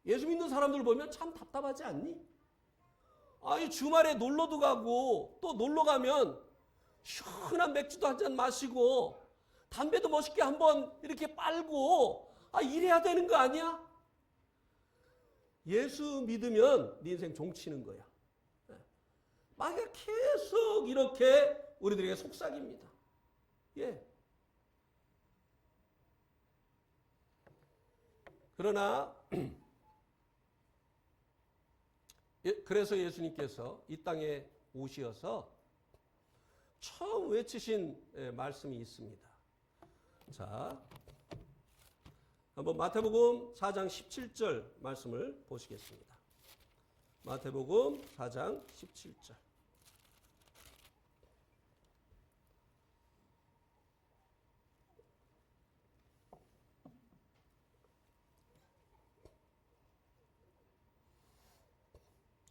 예수 믿는 사람들 보면 참 답답하지 않니? 이 주말에 놀러도 가고 또 놀러 가면 시원한 맥주도 한 잔 마시고 담배도 멋있게 한번 이렇게 빨고 이래야 되는 거 아니야? 예수 믿으면 네 인생 종치는 거야. 마귀가 계속 이렇게 우리들에게 속삭입니다. 예. 그러나 그래서 예수님께서 이 땅에 오셔서 처음 외치신 말씀이 있습니다. 자, 한번 마태복음 4장 17절 말씀을 보시겠습니다. 마태복음 4장 17절.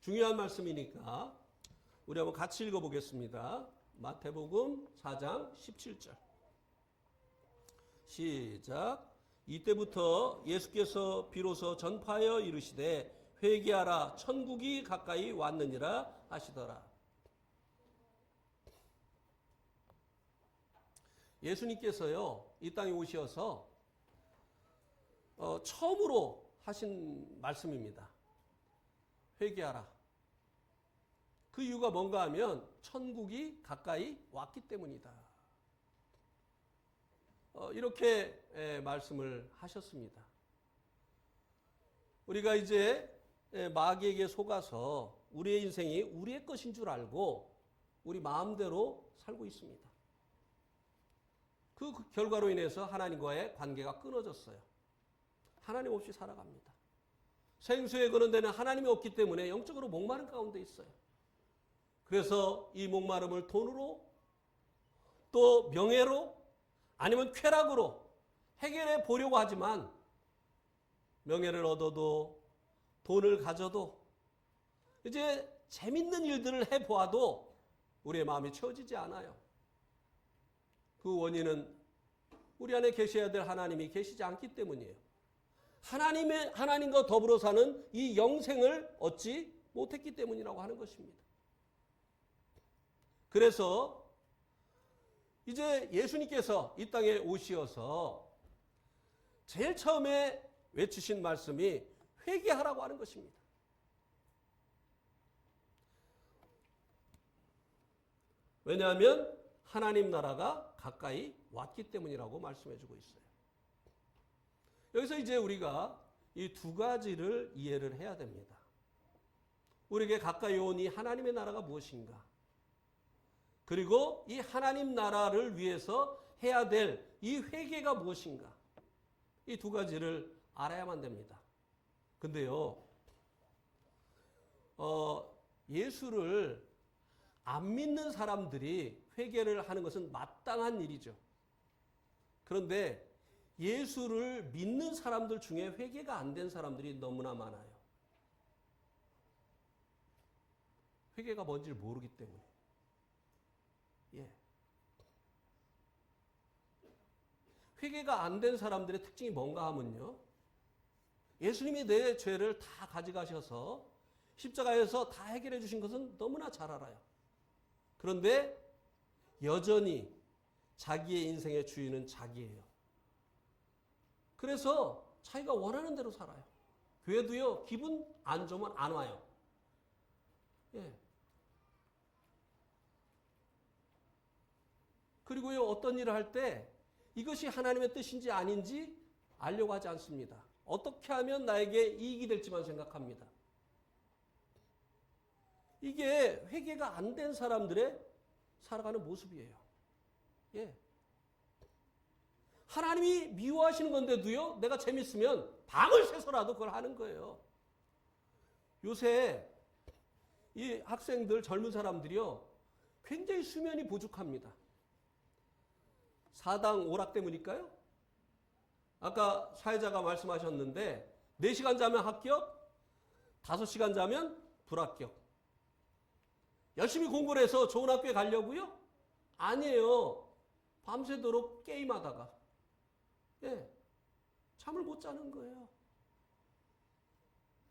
중요한 말씀이니까 우리 한번 같이 읽어보겠습니다. 마태복음 4장 17절. 시작. 이때부터 예수께서 비로소 전파하여 이르시되 회개하라 천국이 가까이 왔느니라 하시더라. 예수님께서요 이 땅에 오셔서 처음으로 하신 말씀입니다. 회개하라. 그 이유가 뭔가 하면 천국이 가까이 왔기 때문이다. 이렇게 말씀을 하셨습니다. 우리가 이제 마귀에게 속아서 우리의 인생이 우리의 것인 줄 알고 우리 마음대로 살고 있습니다. 그 결과로 인해서 하나님과의 관계가 끊어졌어요. 하나님 없이 살아갑니다. 생수에 거는 데는 하나님이 없기 때문에 영적으로 목마른 가운데 있어요. 그래서 이 목마름을 돈으로 또 명예로 아니면 쾌락으로 해결해 보려고 하지만 명예를 얻어도 돈을 가져도 이제 재밌는 일들을 해보아도 우리의 마음이 채워지지 않아요. 그 원인은 우리 안에 계셔야 될 하나님이 계시지 않기 때문이에요. 하나님과 더불어 사는 이 영생을 얻지 못했기 때문이라고 하는 것입니다. 그래서 이제 예수님께서 이 땅에 오시어서 제일 처음에 외치신 말씀이 회개하라고 하는 것입니다. 왜냐하면 하나님 나라가 가까이 왔기 때문이라고 말씀해주고 있어요. 여기서 이제 우리가 이 두 가지를 이해를 해야 됩니다. 우리에게 가까이 온 이 하나님의 나라가 무엇인가? 그리고 이 하나님 나라를 위해서 해야 될 이 회개가 무엇인가? 이 두 가지를 알아야만 됩니다. 근데요, 예수를 안 믿는 사람들이 회개를 하는 것은 마땅한 일이죠. 그런데 예수를 믿는 사람들 중에 회개가 안 된 사람들이 너무나 많아요. 회개가 뭔지를 모르기 때문에. 예. 회개가 안 된 사람들의 특징이 뭔가 하면요. 예수님이 내 죄를 다 가져가셔서 십자가에서 다 해결해 주신 것은 너무나 잘 알아요. 그런데 여전히 자기의 인생의 주인은 자기예요. 그래서 자기가 원하는 대로 살아요. 교회도요, 기분 안 좋으면 안 와요. 예. 그리고요, 어떤 일을 할 때 이것이 하나님의 뜻인지 아닌지 알려고 하지 않습니다. 어떻게 하면 나에게 이익이 될지만 생각합니다. 이게 회개가 안 된 사람들의 살아가는 모습이에요. 예. 하나님이 미워하시는 건데도요, 내가 재밌으면 밤을 새서라도 그걸 하는 거예요. 요새 이 학생들, 젊은 사람들이요, 굉장히 수면이 부족합니다. 사당 오락 때문일까요? 아까 사회자가 말씀하셨는데 4시간 자면 합격, 5시간 자면 불합격. 열심히 공부를 해서 좋은 학교에 가려고요? 아니에요. 밤새도록 게임하다가 잠을 못 자는 거예요.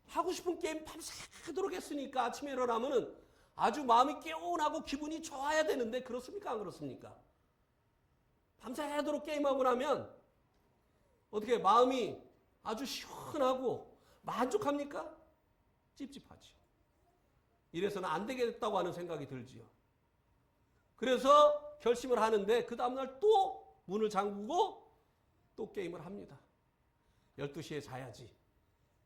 하고 싶은 게임 밤새도록 했으니까 아침에 일어나면 아주 마음이 개운하고 기분이 좋아야 되는데 그렇습니까? 안 그렇습니까? 밤새도록 게임하고 나면 어떻게 마음이 아주 시원하고 만족합니까? 찝찝하죠. 이래서는 안 되겠다고 하는 생각이 들지요. 그래서 결심을 하는데 그 다음날 또 문을 잠그고 또 게임을 합니다. 12시에 자야지.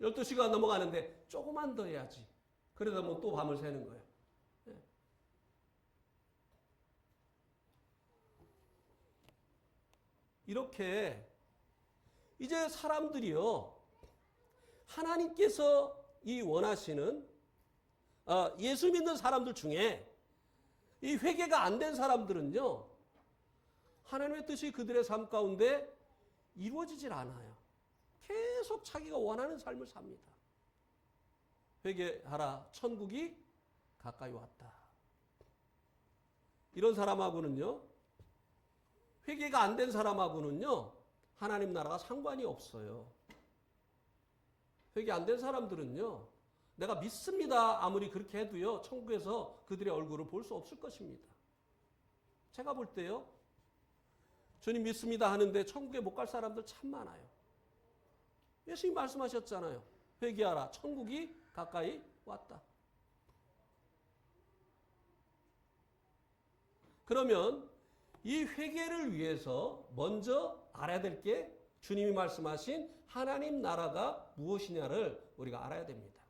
12시가 넘어가는데 조금만 더 해야지. 그러다 보면 또 밤을 새는 거예요. 이렇게 이제 사람들이요, 하나님께서 이 원하시는 예수 믿는 사람들 중에 이 회개가 안 된 사람들은요, 하나님의 뜻이 그들의 삶 가운데 이루어지질 않아요. 계속 자기가 원하는 삶을 삽니다. 회개하라, 천국이 가까이 왔다. 이런 사람하고는요, 회개가 안 된 사람하고는요, 하나님 나라가 상관이 없어요. 회개 안 된 사람들은요, 내가 믿습니다 아무리 그렇게 해도요, 천국에서 그들의 얼굴을 볼 수 없을 것입니다. 제가 볼 때요, 주님 믿습니다 하는데 천국에 못 갈 사람들 참 많아요. 예수님 말씀하셨잖아요. 회개하라, 천국이 가까이 왔다. 그러면 이 회개를 위해서 먼저 알아야 될 게 주님이 말씀하신 하나님 나라가 무엇이냐를 우리가 알아야 됩니다.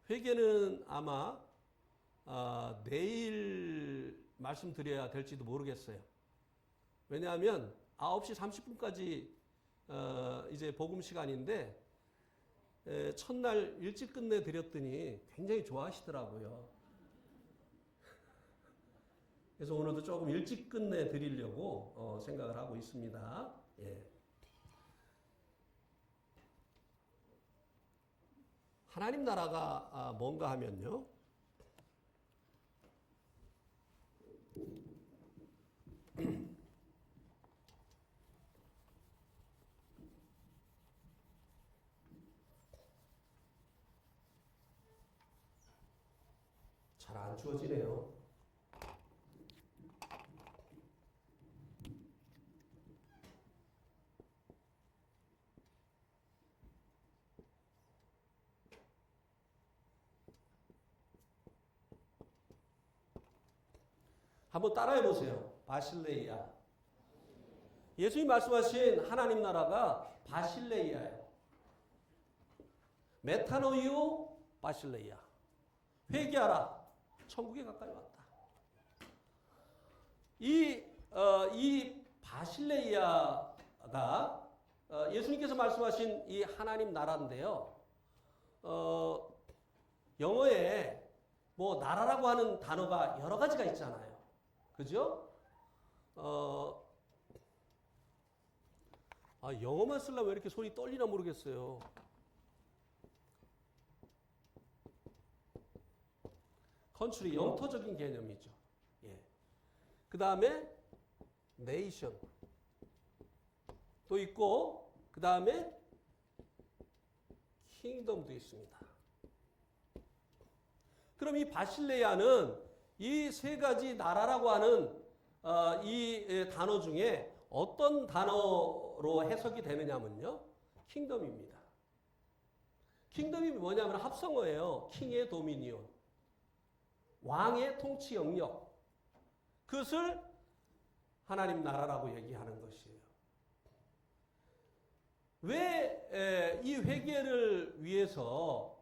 회개는 아마 내일 말씀드려야 될지도 모르겠어요. 왜냐하면 9시 30분까지 이제 복음 시간인데 첫날 일찍 끝내 드렸더니 굉장히 좋아하시더라고요. 그래서 오늘도 조금 일찍 끝내 드리려고 생각을 하고 있습니다. 예. 하나님 나라가 뭔가 하면요, 잘 안 주어지네요. 한번 따라해 보세요. 바실레이아. 예수님 말씀하신 하나님 나라가 바실레이아예요. 메타노이오 바실레이아. 회개하라. 천국에 가까이 왔다. 이 바실레이아가 예수님께서 말씀하신 이 하나님 나라인데요. 영어에 뭐 나라라고 하는 단어가 여러 가지가 있잖아요. 그죠? 영어만 쓰려면 왜 이렇게 손이 떨리나 모르겠어요. 컨트리, 영토적인 개념이죠. 예. 그 다음에 네이션 또 있고, 그 다음에 킹덤도 있습니다. 그럼 이 바실레아는 이 세 가지 나라라고 하는 이 단어 중에 어떤 단어로 해석이 되느냐면요, 킹덤입니다. 킹덤이 뭐냐면 합성어예요. 킹의 도미니온, 왕의 통치 영역. 그것을 하나님 나라라고 얘기하는 것이에요. 왜 이 회개를 위해서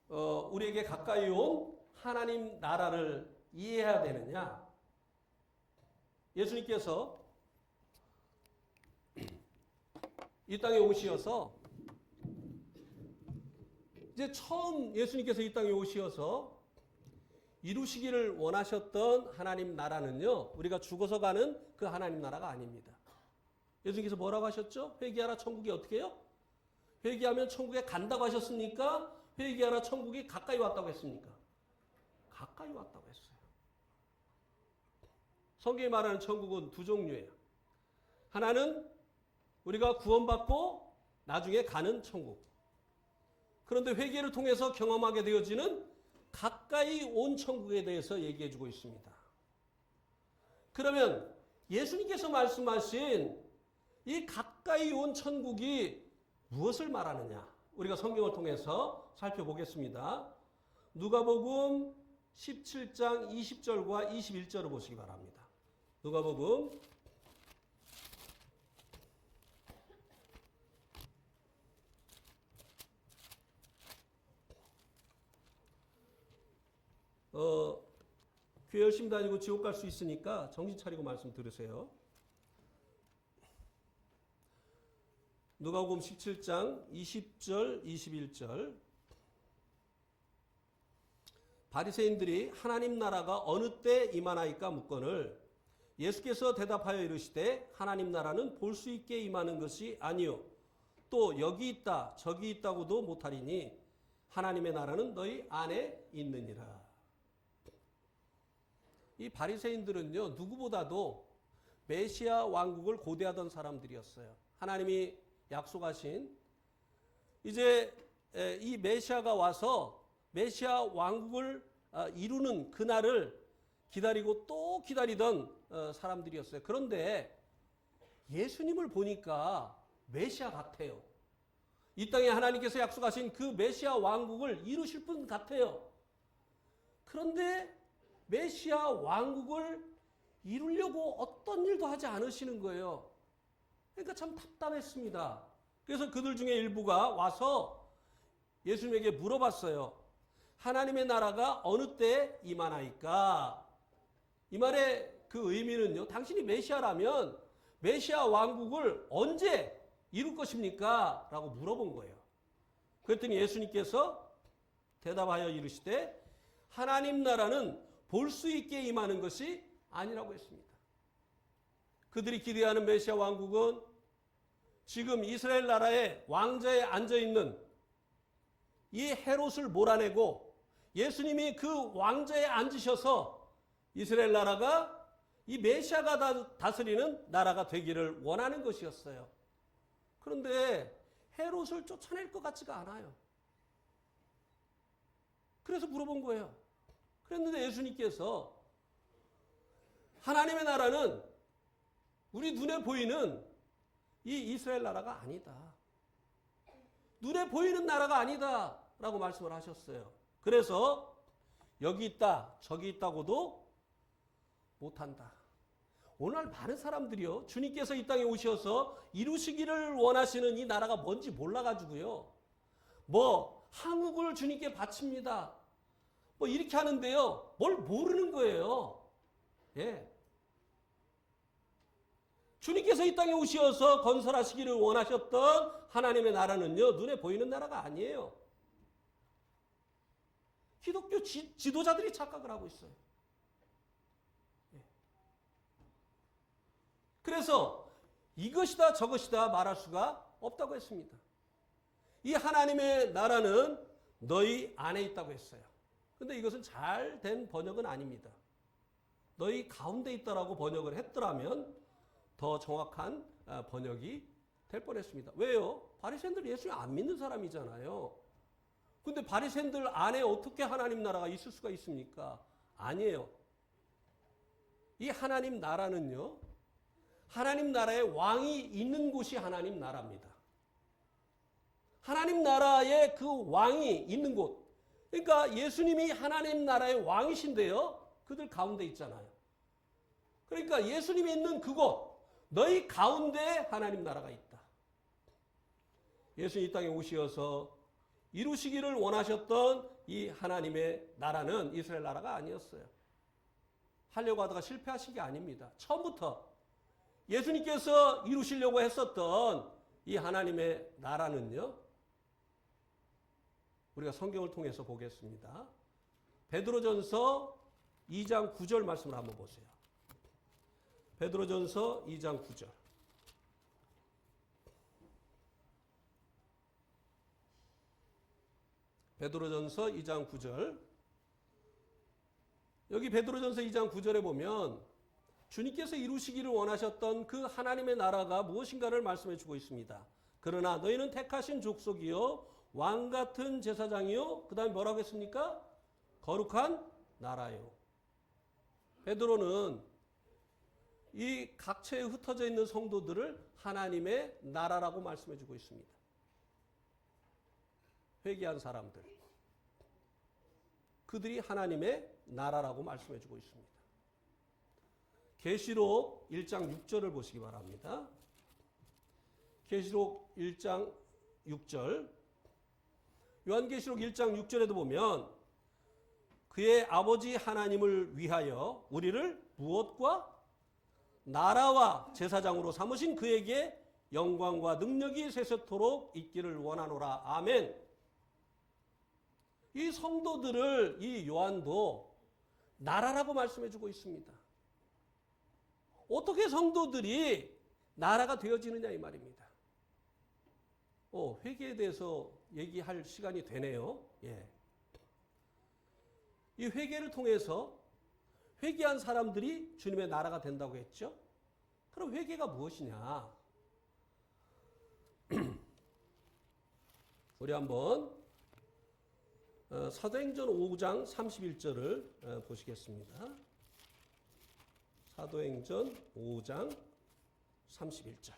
우리에게 가까이 온 하나님 나라를 이해해야 되느냐? 예수님께서 이 땅에 오시어서, 이제 처음 예수님께서 이 땅에 오시어서 이루시기를 원하셨던 하나님 나라는요, 우리가 죽어서 가는 그 하나님 나라가 아닙니다. 예수님께서 뭐라고 하셨죠? 회개하라, 천국이 어떻게 해요? 회개하면 천국에 간다고 하셨습니까? 회개하라, 천국이 가까이 왔다고 했습니까? 가까이 왔다고 했어요. 성경이 말하는 천국은 두 종류예요. 하나는 우리가 구원받고 나중에 가는 천국. 그런데 회개를 통해서 경험하게 되어지는 가까이 온 천국에 대해서 얘기해주고 있습니다. 그러면 예수님께서 말씀하신 이 가까이 온 천국이 무엇을 말하느냐? 우리가 성경을 통해서 살펴보겠습니다. 누가복음 17장 20절과 21절을 보시기 바랍니다. 누가복음 '교회 열심히 다니고 지옥 갈 수 있으니까 정신 차리고 말씀 들으세요.' 누가복음 17장 20절 21절. 바리새인들이 하나님 나라가 어느 때 임하나이까 묻거늘 예수께서 대답하여 이르시되 하나님 나라는 볼 수 있게 임하는 것이 아니요 또 여기 있다 저기 있다고도 못하리니 하나님의 나라는 너희 안에 있느니라. 이 바리새인들은요, 누구보다도 메시아 왕국을 고대하던 사람들이었어요. 하나님이 약속하신 이제 이 메시아가 와서 메시아 왕국을 이루는 그날을 기다리고 또 기다리던 사람들이었어요. 그런데 예수님을 보니까 메시아 같아요. 이 땅에 하나님께서 약속하신 그 메시아 왕국을 이루실 분 같아요. 그런데 메시아 왕국을 이루려고 어떤 일도 하지 않으시는 거예요. 그러니까 참 답답했습니다. 그래서 그들 중에 일부가 와서 예수님에게 물어봤어요. 하나님의 나라가 어느 때 임하나이까? 이 말의 그 의미는요, 당신이 메시아라면 메시아 왕국을 언제 이룰 것입니까? 라고 물어본 거예요. 그랬더니 예수님께서 대답하여 이르시되 하나님 나라는 볼 수 있게 임하는 것이 아니라고 했습니다. 그들이 기대하는 메시아 왕국은 지금 이스라엘 나라의 왕좌에 앉아있는 이 헤롯을 몰아내고 예수님이 그 왕좌에 앉으셔서 이스라엘 나라가 이 메시아가 다스리는 나라가 되기를 원하는 것이었어요. 그런데 헤롯을 쫓아낼 것 같지가 않아요. 그래서 물어본 거예요. 그랬는데 예수님께서 하나님의 나라는 우리 눈에 보이는 이 이스라엘 나라가 아니다. 눈에 보이는 나라가 아니다 라고 말씀을 하셨어요. 그래서 여기 있다 저기 있다고도 못한다. 오늘 많은 사람들이요, 주님께서 이 땅에 오셔서 이루시기를 원하시는 이 나라가 뭔지 몰라가지고요, 뭐 한국을 주님께 바칩니다 뭐 이렇게 하는데요, 뭘 모르는 거예요. 예. 주님께서 이 땅에 오셔서 건설하시기를 원하셨던 하나님의 나라는요, 눈에 보이는 나라가 아니에요. 기독교 지도자들이 착각을 하고 있어요. 예. 그래서 이것이다 저것이다 말할 수가 없다고 했습니다. 이 하나님의 나라는 너희 안에 있다고 했어요. 근데 이것은 잘 된 번역은 아닙니다. 너희 가운데 있다라고 번역을 했더라면 더 정확한 번역이 될 뻔했습니다. 왜요? 바리새인들 예수님 안 믿는 사람이잖아요. 근데 바리새인들 안에 어떻게 하나님 나라가 있을 수가 있습니까? 아니에요. 이 하나님 나라는요, 하나님 나라의 왕이 있는 곳이 하나님 나라입니다. 하나님 나라의 그 왕이 있는 곳. 그러니까 예수님이 하나님 나라의 왕이신데요, 그들 가운데 있잖아요. 그러니까 예수님이 있는 그곳, 너희 가운데 하나님 나라가 있다. 예수님 이 땅에 오셔서 이루시기를 원하셨던 이 하나님의 나라는 이스라엘 나라가 아니었어요. 하려고 하다가 실패하신 게 아닙니다. 처음부터 예수님께서 이루시려고 했었던 이 하나님의 나라는요, 우리가 성경을 통해서 보겠습니다. 베드로전서 2장 9절 말씀을 한번 보세요. 베드로전서 2장 9절. 베드로전서 2장 9절. 여기 베드로전서 2장 9절에 보면 주님께서 이루시기를 원하셨던 그 하나님의 나라가 무엇인가를 말씀해 주고 있습니다. 그러나 너희는 택하신 족속이요 왕 같은 제사장이요, 그 다음에 뭐라고 했습니까? 거룩한 나라요. 베드로는 이 각처에 흩어져 있는 성도들을 하나님의 나라라고 말씀해 주고 있습니다. 회개한 사람들, 그들이 하나님의 나라라고 말씀해 주고 있습니다. 계시록 1장 6절을 보시기 바랍니다. 계시록 1장 6절. 요한계시록 1장 6절에도 보면 그의 아버지 하나님을 위하여 우리를 무엇과 나라와 제사장으로 삼으신 그에게 영광과 능력이 세세토록 있기를 원하노라. 아멘. 이 성도들을 이 요한도 나라라고 말씀해 주고 있습니다. 어떻게 성도들이 나라가 되어지느냐 이 말입니다. 회개에 대해서 얘기할 시간이 되네요. 예. 이 회개를 통해서 회개한 사람들이 주님의 나라가 된다고 했죠. 그럼 회개가 무엇이냐? 우리 한번 사도행전 5장 31절을 보시겠습니다. 사도행전 5장 31절.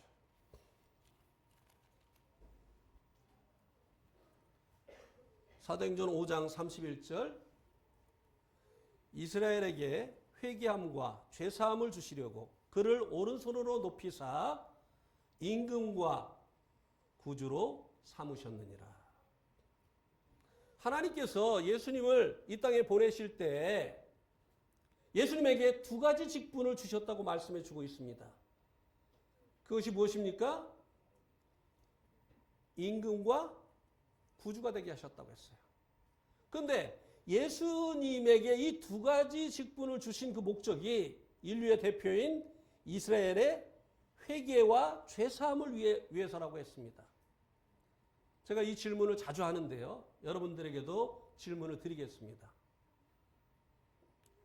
사도행전 5장 31절. 이스라엘에게 회개함과 죄사함을 주시려고 그를 오른손으로 높이사 임금과 구주로 삼으셨느니라. 하나님께서 예수님을 이 땅에 보내실 때 예수님에게 두 가지 직분을 주셨다고 말씀해 주고 있습니다. 그것이 무엇입니까? 임금과 구주가 되게 하셨다고 했어요. 그런데 예수님에게 이 두 가지 직분을 주신 그 목적이 인류의 대표인 이스라엘의 회개와 죄사함을 위해서라고 했습니다. 제가 이 질문을 자주 하는데요. 여러분들에게도 질문을 드리겠습니다.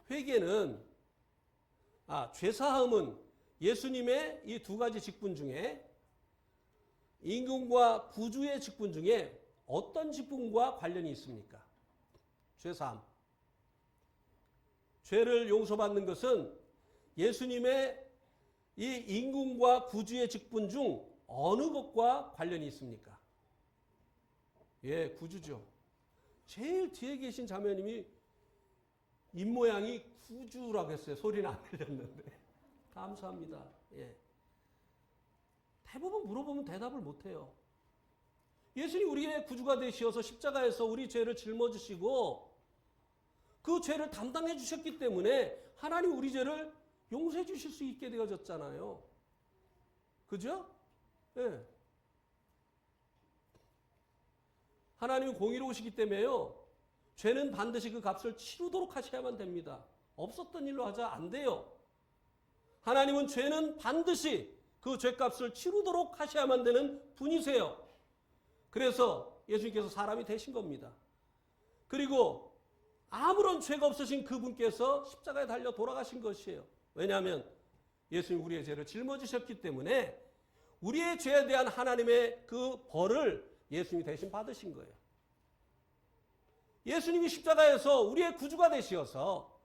회개는, 죄사함은 예수님의 이 두 가지 직분 중에 임금과 구주의 직분 중에 어떤 직분과 관련이 있습니까? 죄사함. 죄를 용서받는 것은 예수님의 이 임금과 구주의 직분 중 어느 것과 관련이 있습니까? 예, 구주죠. 제일 뒤에 계신 자매님이 입모양이 구주라고 했어요. 소리는 안 들렸는데. 감사합니다. 예. 대부분 물어보면 대답을 못해요. 예수님 우리의 구주가 되시어서 십자가에서 우리 죄를 짊어지시고 그 죄를 담당해 주셨기 때문에 하나님 우리 죄를 용서해 주실 수 있게 되어졌잖아요. 그죠? 예. 하나님은 공의로우시기 때문에요. 죄는 반드시 그 값을 치르도록 하셔야만 됩니다. 없었던 일로 하자 안 돼요. 하나님은 죄는 반드시 그 죄값을 치르도록 하셔야만 되는 분이세요. 그래서 예수님께서 사람이 되신 겁니다. 그리고 아무런 죄가 없으신 그분께서 십자가에 달려 돌아가신 것이에요. 왜냐하면 예수님 우리의 죄를 짊어지셨기 때문에 우리의 죄에 대한 하나님의 그 벌을 예수님이 대신 받으신 거예요. 예수님이 십자가에서 우리의 구주가 되시어서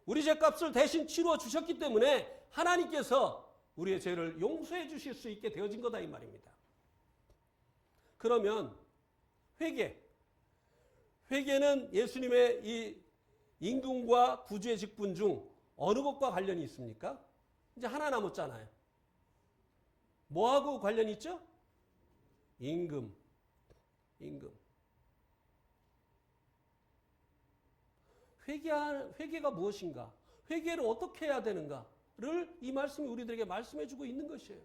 우리 죄값을 대신 치루어 주셨기 때문에 하나님께서 우리의 죄를 용서해 주실 수 있게 되어진 거다 이 말입니다. 그러면 회개는 예수님의 이 임금과 구주의 직분 중 어느 것과 관련이 있습니까? 이제 하나 남았잖아요. 뭐하고 관련이 있죠? 임금. 회개가 무엇인가? 회개를 어떻게 해야 되는가를 이 말씀이 우리들에게 말씀해 주고 있는 것이에요.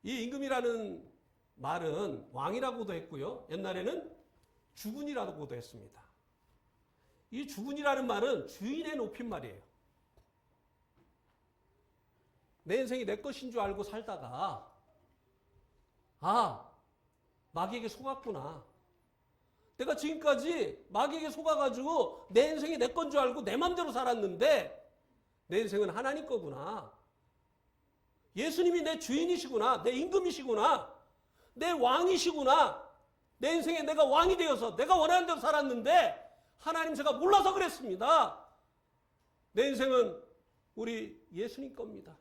이 임금이라는 말은 왕이라고도 했고요. 옛날에는 주군이라고도 했습니다. 이 주군이라는 말은 주인의 높임말이에요. 내 인생이 내 것인 줄 알고 살다가 마귀에게 속았구나. 내가 지금까지 마귀에게 속아가지고 내 인생이 내 건 줄 알고 내 맘대로 살았는데 내 인생은 하나님 거구나. 예수님이 내 주인이시구나. 내 임금이시구나. 내 왕이시구나. 내 인생에 내가 왕이 되어서 내가 원하는 대로 살았는데 하나님 제가 몰라서 그랬습니다. 내 인생은 우리 예수님 겁니다.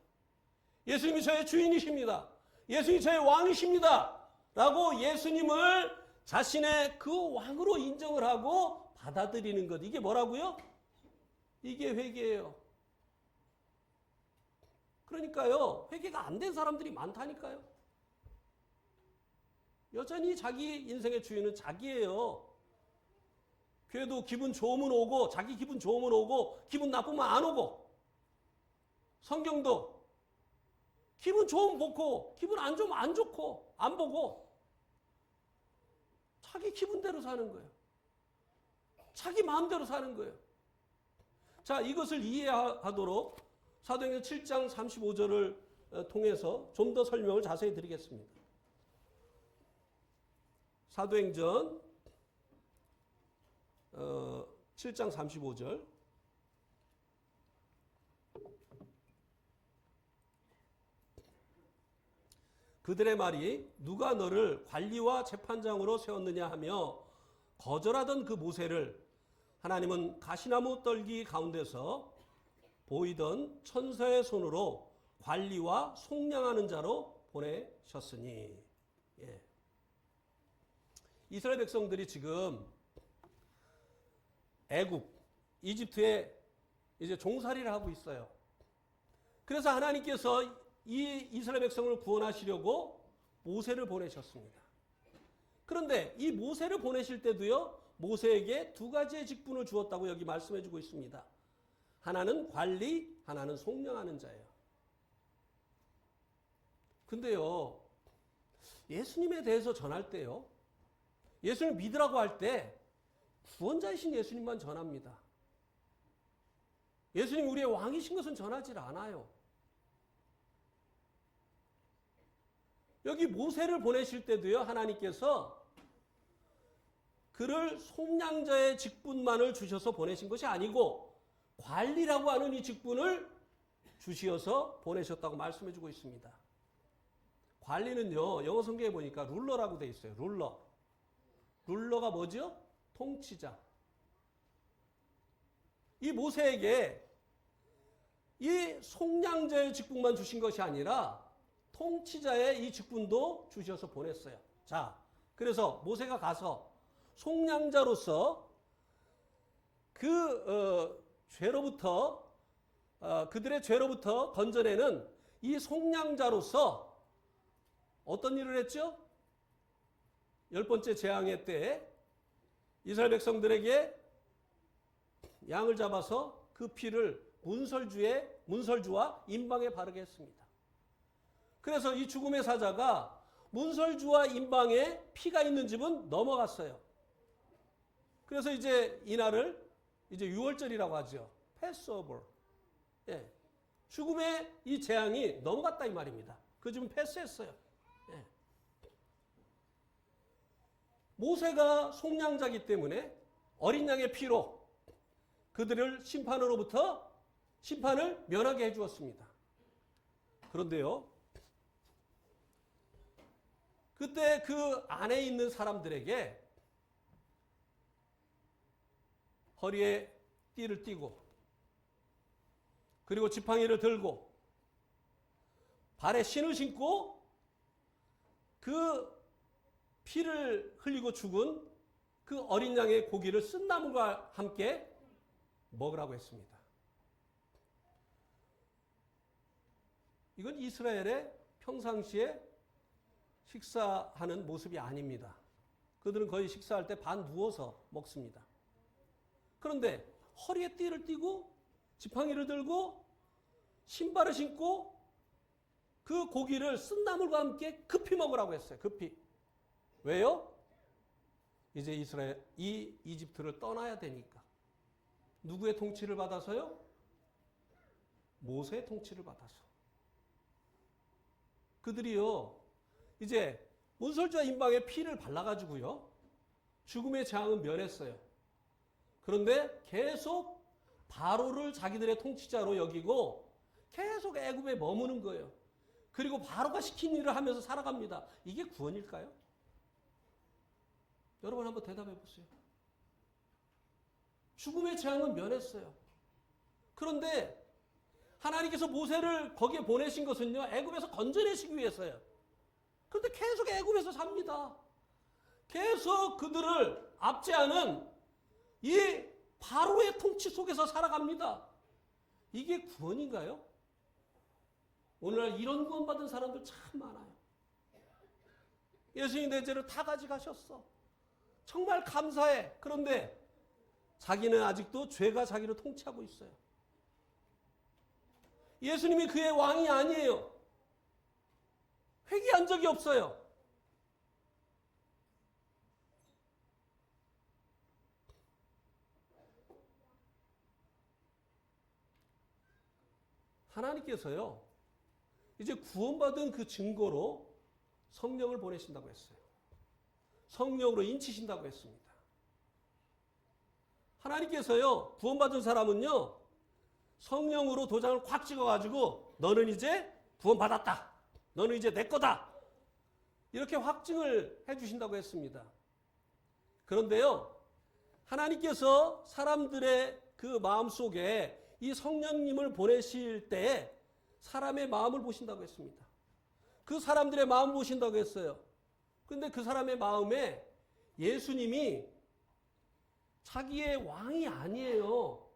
예수님이 저의 주인이십니다. 예수님이 저의 왕이십니다. 라고 예수님을 자신의 그 왕으로 인정을 하고 받아들이는 것. 이게 뭐라고요? 이게 회개예요. 그러니까요. 회개가 안 된 사람들이 많다니까요. 여전히 자기 인생의 주인은 자기예요. 교회도 기분 좋으면 오고 자기 기분 좋으면 오고 기분 나쁘면 안 오고 성경도 기분 좋으면 보고 기분 안 좋으면 안 좋고 안 보고 자기 기분대로 사는 거예요. 자기 마음대로 사는 거예요. 자, 이것을 이해하도록 사도행전 7장 35절을 통해서 좀 더 설명을 자세히 드리겠습니다. 사도행전 7장 35절 그들의 말이 누가 너를 관리와 재판장으로 세웠느냐 하며 거절하던 그 모세를 하나님은 가시나무 떨기 가운데서 보이던 천사의 손으로 관리와 속량하는 자로 보내셨으니. 예. 이스라엘 백성들이 지금 애굽, 이집트에 이제 종살이를 하고 있어요. 그래서 하나님께서 이 이스라엘 백성을 구원하시려고 모세를 보내셨습니다. 그런데 이 모세를 보내실 때도요, 모세에게 두 가지의 직분을 주었다고 여기 말씀해 주고 있습니다. 하나는 관리, 하나는 속량하는 자예요. 근데요, 예수님에 대해서 전할 때요, 예수님을 믿으라고 할 때 구원자이신 예수님만 전합니다. 예수님 우리의 왕이신 것은 전하지 않아요. 여기 모세를 보내실 때도요, 하나님께서 그를 속량자의 직분만을 주셔서 보내신 것이 아니고 관리라고 하는 이 직분을 주시어서 보내셨다고 말씀해 주고 있습니다. 관리는요, 영어 성경에 보니까 룰러라고 되어 있어요. 룰러. 룰러가 뭐죠? 통치자. 이 모세에게 이 속량자의 직분만 주신 것이 아니라 통치자의 이 직분도 주셔서 보냈어요. 자, 그래서 모세가 가서 속량자로서 죄로부터 그들의 죄로부터 건져내는 이 속량자로서 어떤 일을 했죠? 10번째 재앙의 때에 이스라엘 백성들에게 양을 잡아서 그 피를 문설주와 임방에 바르게 했습니다. 그래서 이 죽음의 사자가 문설주와 임방에 피가 있는 집은 넘어갔어요. 그래서 이제 이날을 이제 유월절이라고 하죠. 패스오버. 예. 죽음의 이 재앙이 넘어갔다 이 말입니다. 그 집은 패스했어요. 예. 모세가 속량자이기 때문에 어린 양의 피로 그들을 심판을 면하게 해주었습니다. 그런데요, 그때 그 안에 있는 사람들에게 허리에 띠를 띠고 그리고 지팡이를 들고 발에 신을 신고 그 피를 흘리고 죽은 그 어린 양의 고기를 쓴나물과 함께 먹으라고 했습니다. 이건 이스라엘의 평상시에 식사하는 모습이 아닙니다. 그들은 거의 식사할 때 반 누워서 먹습니다. 그런데 허리에 띠를 띠고 지팡이를 들고 신발을 신고 그 고기를 쓴나물과 함께 급히 먹으라고 했어요. 급히. 왜요? 이제 이집트를 떠나야 되니까. 누구의 통치를 받아서요? 모세의 통치를 받아서. 그들이요, 이제 문설주와 임방에 피를 발라가지고요, 죽음의 재앙은 면했어요. 그런데 계속 바로를 자기들의 통치자로 여기고 계속 애굽에 머무는 거예요. 그리고 바로가 시킨 일을 하면서 살아갑니다. 이게 구원일까요? 여러분 한번 대답해 보세요. 죽음의 재앙은 면했어요. 그런데 하나님께서 모세를 거기에 보내신 것은요, 애굽에서 건져내시기 위해서요. 그런데 계속 애굽에서 삽니다. 계속 그들을 압제하는 이 바로의 통치 속에서 살아갑니다. 이게 구원인가요? 오늘날 이런 구원 받은 사람들 참 많아요. 예수님 내 죄를 다 가져가셨어. 정말 감사해. 그런데 자기는 아직도 죄가 자기를 통치하고 있어요. 예수님이 그의 왕이 아니에요. 회개한 적이 없어요. 하나님께서요, 이제 구원받은 그 증거로 성령을 보내신다고 했어요. 성령으로 인치신다고 했습니다. 하나님께서요, 구원받은 사람은요, 성령으로 도장을 콱 찍어가지고 너는 이제 구원받았다. 너는 이제 내 거다. 이렇게 확증을 해주신다고 했습니다. 그런데요, 하나님께서 사람들의 그 마음속에 이 성령님을 보내실 때 사람의 마음을 보신다고 했습니다. 그 사람들의 마음을 보신다고 했어요. 그런데 그 사람의 마음에 예수님이 자기의 왕이 아니에요.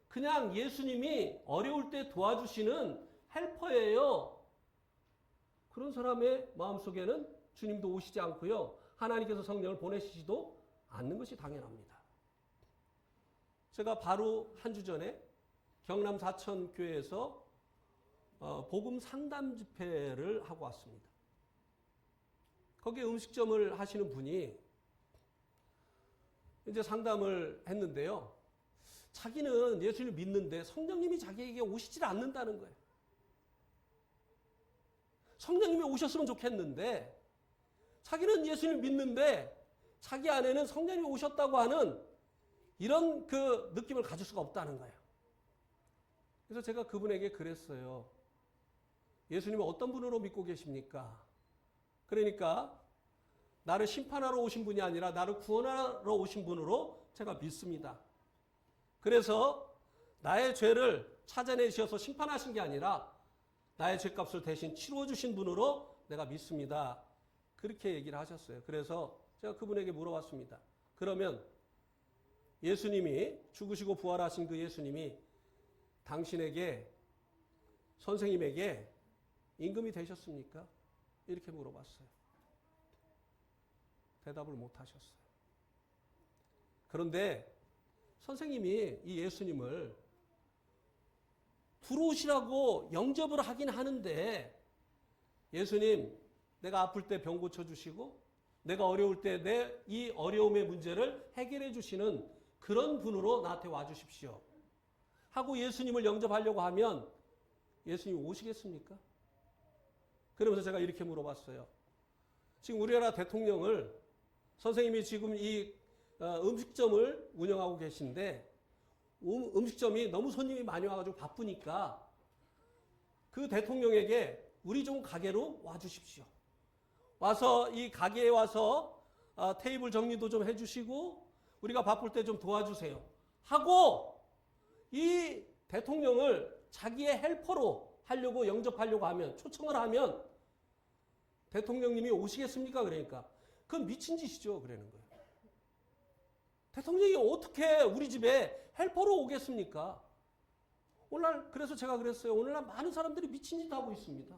그냥 예수님이 어려울 때 도와주시는 헬퍼예요. 그런 사람의 마음속에는 주님도 오시지 않고요. 하나님께서 성령을 보내시지도 않는 것이 당연합니다. 제가 바로 한 주 전에 경남 사천교회에서 복음 상담 집회를 하고 왔습니다. 거기에 음식점을 하시는 분이 이제 상담을 했는데요. 자기는 예수님을 믿는데 성령님이 자기에게 오시질 않는다는 거예요. 성령님이 오셨으면 좋겠는데 자기는 예수님을 믿는데 자기 안에는 성령님이 오셨다고 하는 이런 그 느낌을 가질 수가 없다는 거예요. 그래서 제가 그분에게 그랬어요. 예수님은 어떤 분으로 믿고 계십니까? 그러니까 나를 심판하러 오신 분이 아니라 나를 구원하러 오신 분으로 제가 믿습니다. 그래서 나의 죄를 찾아내셔서 심판하신 게 아니라 나의 죄값을 대신 치러주신 분으로 내가 믿습니다. 그렇게 얘기를 하셨어요. 그래서 제가 그분에게 물어봤습니다. 그러면 예수님이 죽으시고 부활하신 그 예수님이 당신에게 선생님에게 임금이 되셨습니까? 이렇게 물어봤어요. 대답을 못 하셨어요. 그런데 선생님이 이 예수님을 들어오시라고 영접을 하긴 하는데 예수님 내가 아플 때 병 고쳐주시고 내가 어려울 때 내 이 어려움의 문제를 해결해 주시는 그런 분으로 나한테 와주십시오 하고 예수님을 영접하려고 하면 예수님 오시겠습니까? 그러면서 제가 이렇게 물어봤어요. 지금 우리나라 대통령을 선생님이 지금 이 음식점을 운영하고 계신데 음식점이 너무 손님이 많이 와가지고 바쁘니까 그 대통령에게 우리 좀 가게로 와주십시오. 와서 이 가게에 와서 테이블 정리도 좀 해주시고 우리가 바쁠 때 좀 도와주세요 하고 이 대통령을 자기의 헬퍼로 하려고 영접하려고 하면 초청을 하면 대통령님이 오시겠습니까? 그러니까 그건 미친 짓이죠. 그러는 거예요. 대통령이 어떻게 우리 집에 헬퍼로 오겠습니까? 오늘날 그래서 제가 그랬어요. 오늘날 많은 사람들이 미친 짓 하고 있습니다.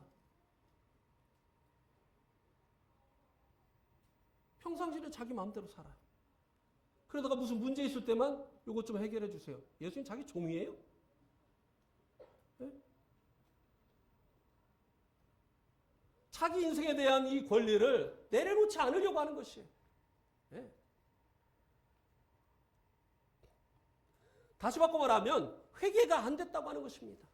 평상시에 자기 마음대로 살아요. 그러다가 무슨 문제 있을 때만 이것 좀 해결해 주세요. 예수님 자기 종이에요? 네? 자기 인생에 대한 이 권리를 내려놓지 않으려고 하는 것이에요. 네? 다시 바꿔 말하면 회개가 안 됐다고 하는 것입니다.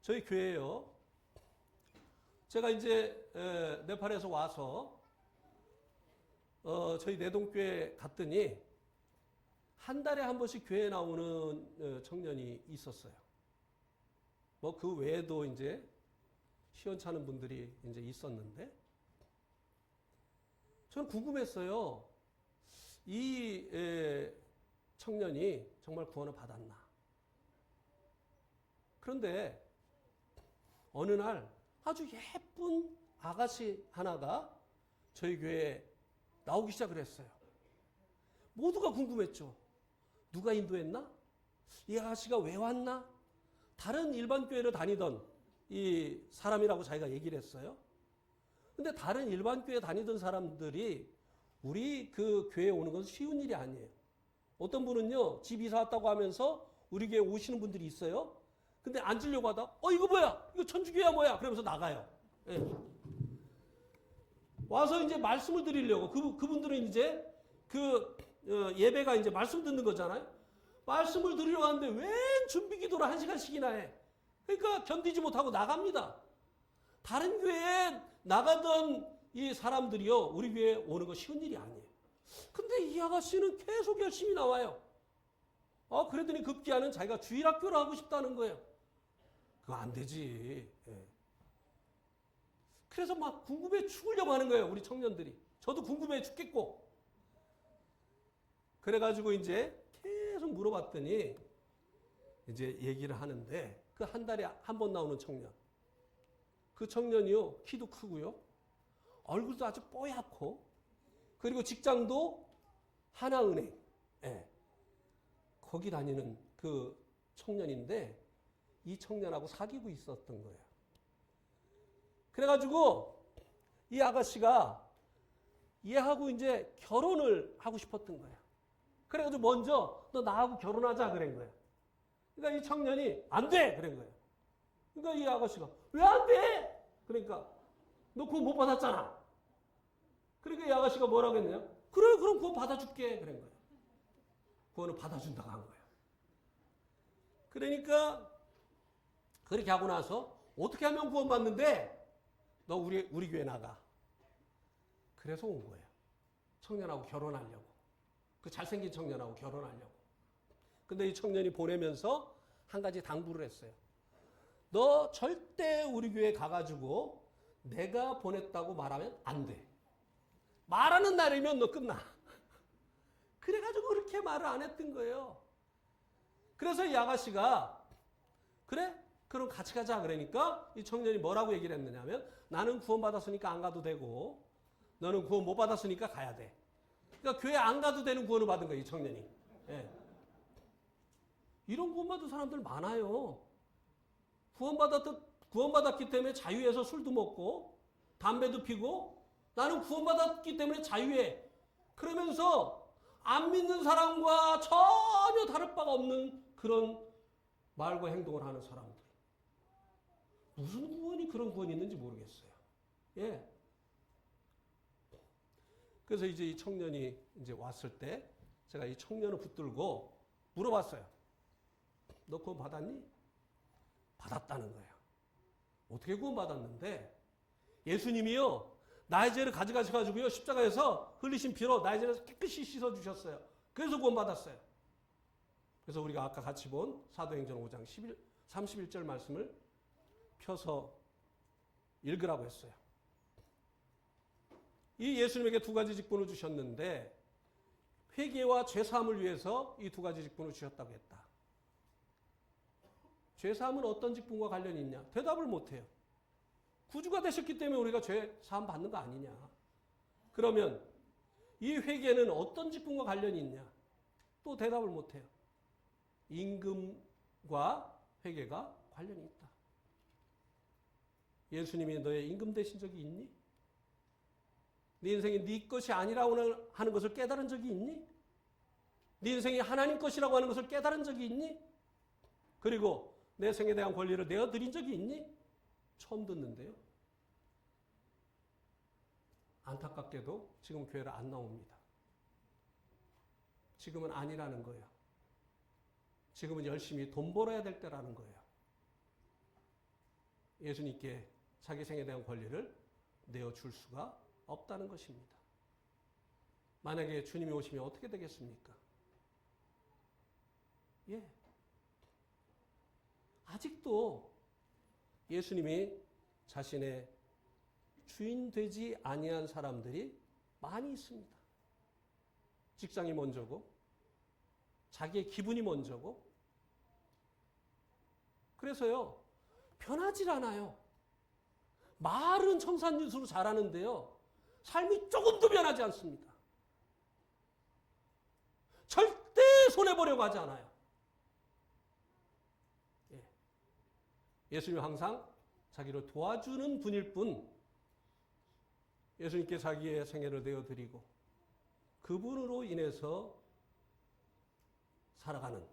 저희 교회요. 제가 이제 네팔에서 와서 저희 내동교회 갔더니 한 달에 한 번씩 교회에 나오는 청년이 있었어요. 뭐 그 외에도 이제 시원찮은 분들이 이제 있었는데 저는 궁금했어요. 이 청년이 정말 구원을 받았나? 그런데 어느 날 아주 예쁜 아가씨 하나가 저희 교회에 나오기 시작을 했어요. 모두가 궁금했죠. 누가 인도했나? 이 아가씨가 왜 왔나? 다른 일반 교회를 다니던 이 사람이라고 자기가 얘기를 했어요. 근데 다른 일반 교회 다니던 사람들이 우리 그 교회에 오는 것은 쉬운 일이 아니에요. 어떤 분은요, 집 이사 왔다고 하면서 우리 교회에 오시는 분들이 있어요. 근데 앉으려고 하다, 이거 뭐야? 이거 천주교야 뭐야? 그러면서 나가요. 예. 와서 이제 말씀을 드리려고, 그분들은 이제 예배가 이제 말씀 듣는 거잖아요. 말씀을 드리려고 하는데 웬 준비 기도를 1시간씩이나 해. 그러니까 견디지 못하고 나갑니다. 다른 교회에 나가던 이 사람들이요, 우리 교회에 오는 거 쉬운 일이 아니에요. 근데 이 아가씨는 계속 열심히 나와요. 그랬더니 급기야는 자기가 주일학교를 하고 싶다는 거예요. 그거 안 되지. 예. 그래서 막 궁금해 죽으려고 하는 거예요. 우리 청년들이. 저도 궁금해 죽겠고. 그래가지고 이제 계속 물어봤더니 이제 얘기를 하는데 그 한 달에 한 번 나오는 청년. 그 청년이요. 키도 크고요. 얼굴도 아주 뽀얗고 그리고 직장도 하나은행. 예. 거기 다니는 그 청년인데 이 청년하고 사귀고 있었던 거예요. 그래가지고 이 아가씨가 얘하고 이제 결혼을 하고 싶었던 거예요. 그래가지고 먼저 너 나하고 결혼하자 그런 거예요. 그러니까 이 청년이 안 돼! 그런 거예요. 그러니까 이 아가씨가 왜 안 돼? 그러니까 너 그거 못 받았잖아. 그러니까 이 아가씨가 뭐라고 했나요? 그래 그럼 그거 받아줄게 그런 거예요. 그거는 받아준다고 한 거예요. 그러니까 그렇게 하고 나서 어떻게 하면 구원받는데 너 우리 교회 나가. 그래서 온 거예요. 청년하고 결혼하려고. 그 잘생긴 청년하고 결혼하려고. 근데 이 청년이 보내면서 한 가지 당부를 했어요. 너 절대 우리 교회 가가지고 내가 보냈다고 말하면 안 돼. 말하는 날이면 너 끝나. 그래가지고 그렇게 말을 안 했던 거예요. 그래서 이 아가씨가 그래? 그럼 같이 가자 그러니까 이 청년이 뭐라고 얘기를 했느냐면 나는 구원받았으니까 안 가도 되고 너는 구원 못 받았으니까 가야 돼. 그러니까 교회 안 가도 되는 구원을 받은 거예요. 이 청년이. 예. 이런 구원받은 사람들 많아요. 구원받았기 때문에 자유해서 술도 먹고 담배도 피고 나는 구원받았기 때문에 자유해. 그러면서 안 믿는 사람과 전혀 다를 바가 없는 그런 말과 행동을 하는 사람들. 무슨 구원이 그런 구원이 있는지 모르겠어요. 예. 그래서 이제 이 청년이 이제 왔을 때 제가 이 청년을 붙들고 물어봤어요. 너 구원 받았니? 받았다는 거예요. 어떻게 구원 받았는데 예수님이요. 나의 죄를 가져가셔가지고요. 십자가에서 흘리신 피로 나의 죄를 깨끗이 씻어주셨어요. 그래서 구원 받았어요. 그래서 우리가 아까 같이 본 사도행전 5장 31절 말씀을 펴서 읽으라고 했어요. 이 예수님에게 두 가지 직분을 주셨는데 회개와 죄사함을 위해서 이 두 가지 직분을 주셨다고 했다. 죄사함은 어떤 직분과 관련이 있냐? 대답을 못해요. 구주가 되셨기 때문에 우리가 죄사함 받는 거 아니냐? 그러면 이 회개는 어떤 직분과 관련이 있냐? 또 대답을 못해요. 임금과 회개가 관련이 있다. 예수님이 너의 임금 되신 적이 있니? 네 인생이 네 것이 아니라고 하는 것을 깨달은 적이 있니? 네 인생이 하나님 것이라고 하는 것을 깨달은 적이 있니? 그리고 내 생에 대한 권리를 내어드린 적이 있니? 처음 듣는데요. 안타깝게도 지금 교회를 안 나옵니다. 지금은 아니라는 거예요. 지금은 열심히 돈 벌어야 될 때라는 거예요. 예수님께 자기 생에 대한 권리를 내어줄 수가 없다는 것입니다. 만약에 주님이 오시면 어떻게 되겠습니까? 예. 아직도 예수님이 자신의 주인 되지 아니한 사람들이 많이 있습니다. 직장이 먼저고 자기의 기분이 먼저고 그래서요 변하질 않아요. 말은 청산유수로 잘하는데요 삶이 조금도 변하지 않습니다. 절대 손해보려고 하지 않아요. 예. 예수님은 항상 자기를 도와주는 분일 뿐 예수님께 자기의 생애를 내어드리고 그분으로 인해서 살아가는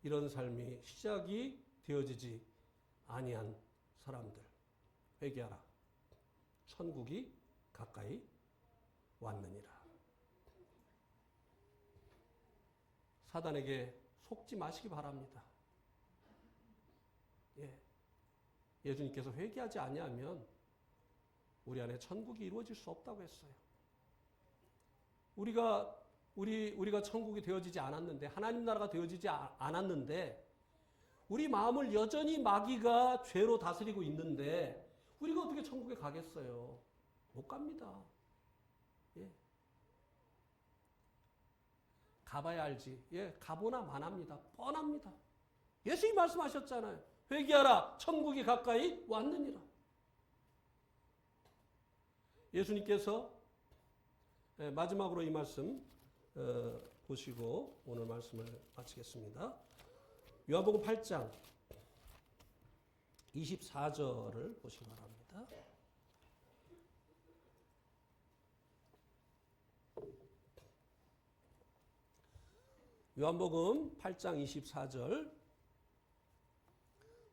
이런 삶이 시작이 되어지지 아니한 사람들 회개하라. 천국이 가까이 왔느니라. 사단에게 속지 마시기 바랍니다. 예. 예수님께서 회개하지 아니하면 우리 안에 천국이 이루어질 수 없다고 했어요. 우리가 천국이 되어지지 않았는데 하나님 나라가 되어지지 않았는데 우리 마음을 여전히 마귀가 죄로 다스리고 있는데 우리가 어떻게 천국에 가겠어요? 못 갑니다. 예. 가봐야 알지. 예, 가보나 마나입니다. 뻔합니다. 예수님 말씀하셨잖아요. 회개하라, 천국이 가까이 왔느니라. 예수님께서 마지막으로 이 말씀 보시고 오늘 말씀을 마치겠습니다. 요한복음 8장 24절을 보시기 바랍니다. 요한복음 8장 24절.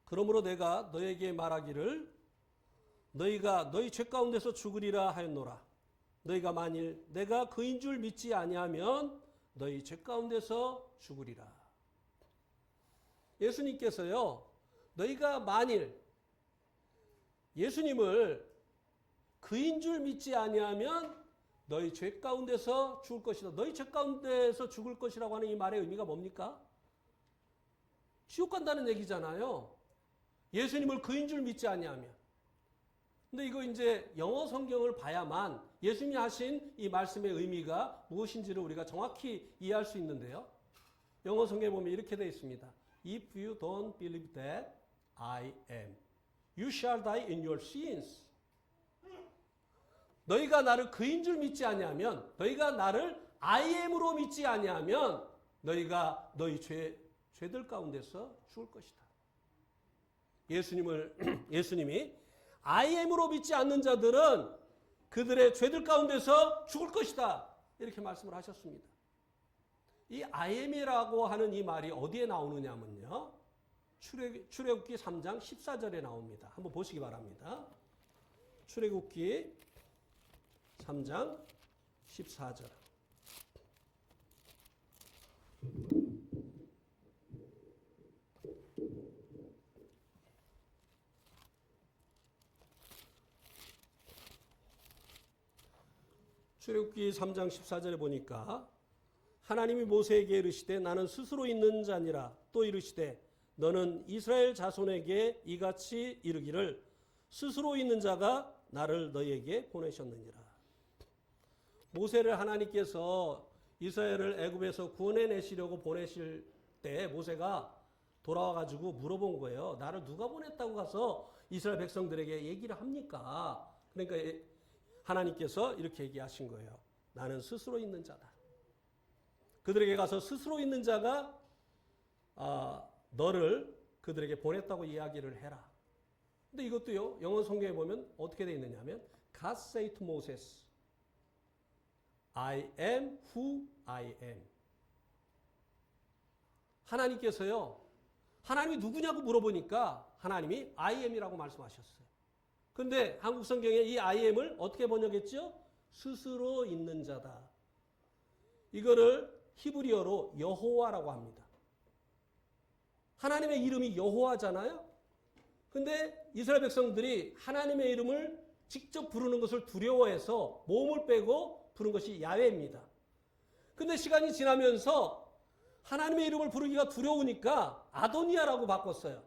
그러므로 내가 너에게 말하기를 너희가 너희 죄 가운데서 죽으리라 하였노라. 너희가 만일 내가 그인 줄 믿지 아니하면 너희 죄 가운데서 죽으리라. 예수님께서요, 너희가 만일 예수님을 그인 줄 믿지 아니하면 너희 죄 가운데서 죽을 것이다. 너희 죄 가운데서 죽을 것이라고 하는 이 말의 의미가 뭡니까? 지옥 간다는 얘기잖아요. 예수님을 그인 줄 믿지 아니하면. 근데 이거 이제 영어 성경을 봐야만 예수님이 하신 이 말씀의 의미가 무엇인지를 우리가 정확히 이해할 수 있는데요. 영어 성경에 보면 이렇게 되어 있습니다. If you don't believe that I am, you shall die in your sins. 너희가 나를 그인 줄 믿지 아니하면, 너희가 나를 I am으로 믿지 아니하면 너희가 너희 죄들 가운데서 죽을 것이다. 예수님이 I am으로 믿지 않는 자들은 그들의 죄들 가운데서 죽을 것이다. 이렇게 말씀을 하셨습니다. 이 I am이라고 하는 이 말이 어디에 나오느냐면요. 출애굽기 3장 14절에 나옵니다. 한번 보시기 바랍니다. 출애굽기 3장 14절. 출애굽기 3장 14절에 보니까 하나님이 모세에게 이르시되 나는 스스로 있는 자니라. 또 이르시되 너는 이스라엘 자손에게 이같이 이르기를 스스로 있는 자가 나를 너희에게 보내셨느니라. 모세를 하나님께서 이스라엘을 애굽에서 구원해내시려고 보내실 때 모세가 돌아와가지고 물어본 거예요. 나를 누가 보냈다고 가서 이스라엘 백성들에게 얘기를 합니까? 그러니까 하나님께서 이렇게 얘기하신 거예요. 나는 스스로 있는 자다. 그들에게 가서 스스로 있는 자가 너를 그들에게 보냈다고 이야기를 해라. 근데 이것도요, 영어 성경에 보면 어떻게 되어 있느냐 하면 God said to Moses, I am who I am. 하나님께서요, 하나님이 누구냐고 물어보니까 하나님이 I am이라고 말씀하셨어요. 그런데 한국 성경에 이 I am을 어떻게 번역했죠? 스스로 있는 자다. 이거를 히브리어로 여호와라고 합니다. 하나님의 이름이 여호와잖아요. 근데 이스라엘 백성들이 하나님의 이름을 직접 부르는 것을 두려워해서 몸을 빼고 부른 것이 야훼입니다. 근데 시간이 지나면서 하나님의 이름을 부르기가 두려우니까 아도니아라고 바꿨어요.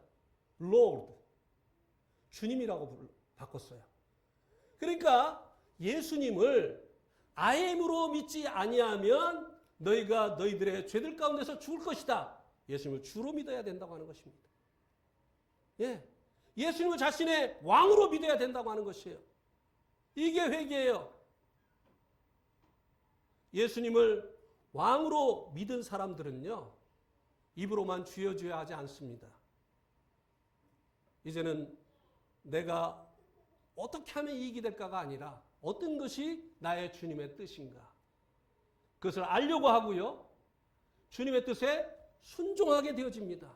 Lord, 주님이라고 바꿨어요. 그러니까 예수님을 I am으로 믿지 아니하면 너희가 너희들의 죄들 가운데서 죽을 것이다. 예수님을 주로 믿어야 된다고 하는 것입니다. 예, 예수님을 자신의 왕으로 믿어야 된다고 하는 것이에요. 이게 회개예요. 예수님을 왕으로 믿은 사람들은요, 입으로만 주여 주여 하지 않습니다. 이제는 내가 어떻게 하면 이익이 될까가 아니라 어떤 것이 나의 주님의 뜻인가. 그것을 알려고 하고요, 주님의 뜻에 순종하게 되어집니다.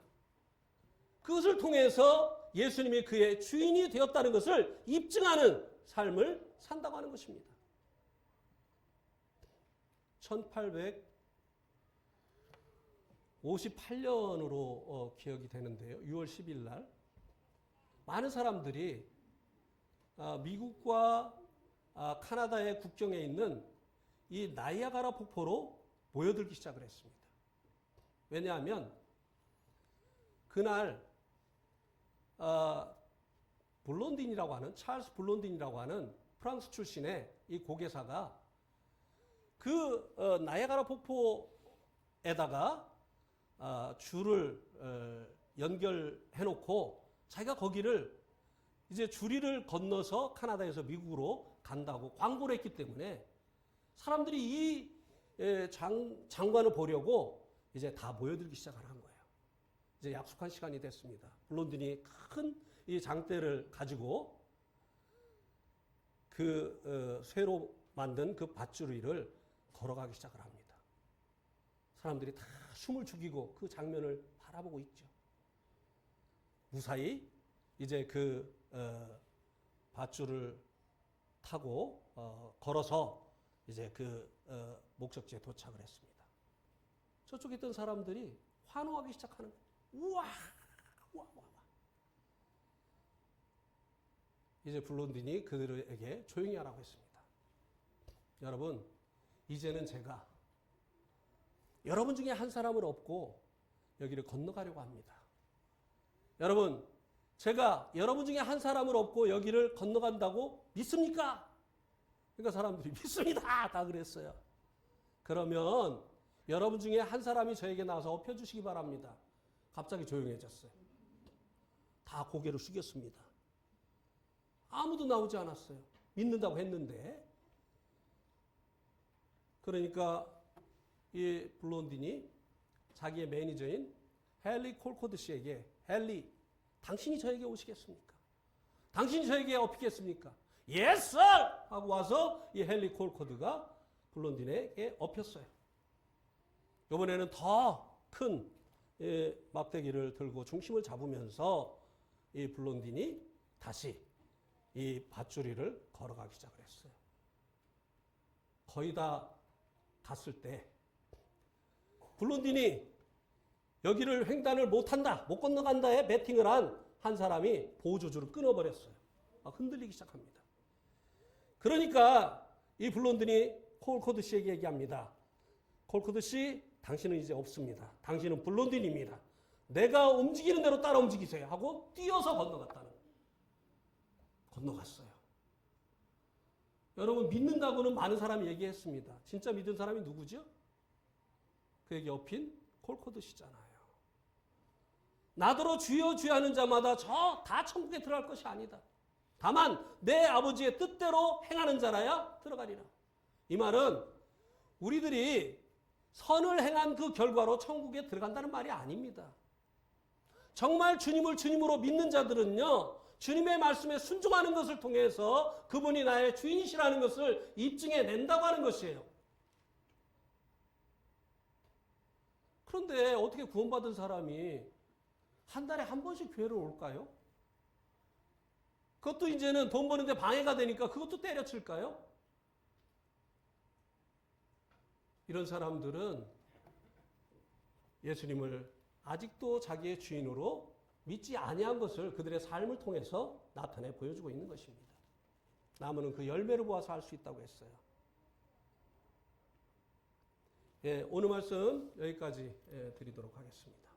그것을 통해서 예수님이 그의 주인이 되었다는 것을 입증하는 삶을 산다고 하는 것입니다. 1858년으로 기억이 되는데요. 6월 10일 날 많은 사람들이 미국과 카나다의 국경에 있는 이 나이아가라 폭포로 모여들기 시작을 했습니다. 왜냐하면 그날 블론딘이라고 하는 찰스 블론딘이라고 하는 프랑스 출신의 이 고개사가 그 나이아가라 폭포에다가 줄을 연결해 놓고 자기가 거기를 이제 주리를 건너서 카나다에서 미국으로 간다고 광고를 했기 때문에 사람들이 이 장관을 보려고 이제 다 모여들기 시작을 한 거예요. 이제 약속한 시간이 됐습니다. 블론딘이 큰 이 장대를 가지고 그 쇠로 만든 그 밧줄 위를 걸어가기 시작을 합니다. 사람들이 다 숨을 죽이고 그 장면을 바라보고 있죠. 무사히 이제 그 밧줄을 타고 걸어서 이제 그 목적지에 도착을 했습니다. 저쪽에 있던 사람들이 환호하기 시작하는 거예요. 우와, 우와, 우와. 이제 블론딘이 그들에게 조용히 하라고 했습니다. 여러분, 이제는 제가 여러분 중에 한 사람을 업고 여기를 건너가려고 합니다. 여러분, 제가 여러분 중에 한 사람을 업고 여기를 건너간다고 믿습니까? 그러니까 사람들이 믿습니다. 다 그랬어요. 그러면 여러분 중에 한 사람이 저에게 나와서 엎혀주시기 바랍니다. 갑자기 조용해졌어요. 다 고개를 숙였습니다. 아무도 나오지 않았어요. 믿는다고 했는데. 그러니까 이 블론딘이 자기의 매니저인 헨리 콜코드 씨에게 헨리, 당신이 저에게 오시겠습니까? 당신이 저에게 업히겠습니까? Yes, sir! 하고 와서 이 헨리 콜코드가 블론딘에게 업혔어요. 이번에는 더 큰 막대기를 들고 중심을 잡으면서 이 블론딘이 다시 이 밧줄이를 걸어가기 시작을 했어요. 거의 다 갔을 때 블론딘이 여기를 횡단을 못한다, 못 건너간다에 배팅을 한 사람이 보조줄을 끊어버렸어요. 흔들리기 시작합니다. 그러니까 이 블론딘이 콜코드 씨에게 얘기합니다. 콜코드 씨, 당신은 이제 없습니다. 당신은 블론딘입니다. 내가 움직이는 대로 따라 움직이세요 하고 뛰어서 건너갔다는 거예요. 건너갔어요. 여러분, 믿는다고는 많은 사람이 얘기했습니다. 진짜 믿은 사람이 누구죠? 그에게 업힌 콜코드 씨잖아요. 나더러 주여 주여 하는 자마다 저 다 천국에 들어갈 것이 아니다. 다만 내 아버지의 뜻대로 행하는 자라야 들어가리라. 이 말은 우리들이 선을 행한 그 결과로 천국에 들어간다는 말이 아닙니다. 정말 주님을 주님으로 믿는 자들은요, 주님의 말씀에 순종하는 것을 통해서 그분이 나의 주인이시라는 것을 입증해 낸다고 하는 것이에요. 그런데 어떻게 구원받은 사람이 한 달에 한 번씩 교회를 올까요? 그것도 이제는 돈 버는데 방해가 되니까 그것도 때려칠까요? 이런 사람들은 예수님을 아직도 자기의 주인으로 믿지 아니한 것을 그들의 삶을 통해서 나타내 보여주고 있는 것입니다. 나무는 그 열매를 보아서 알 수 있다고 했어요. 오늘 말씀 여기까지 드리도록 하겠습니다.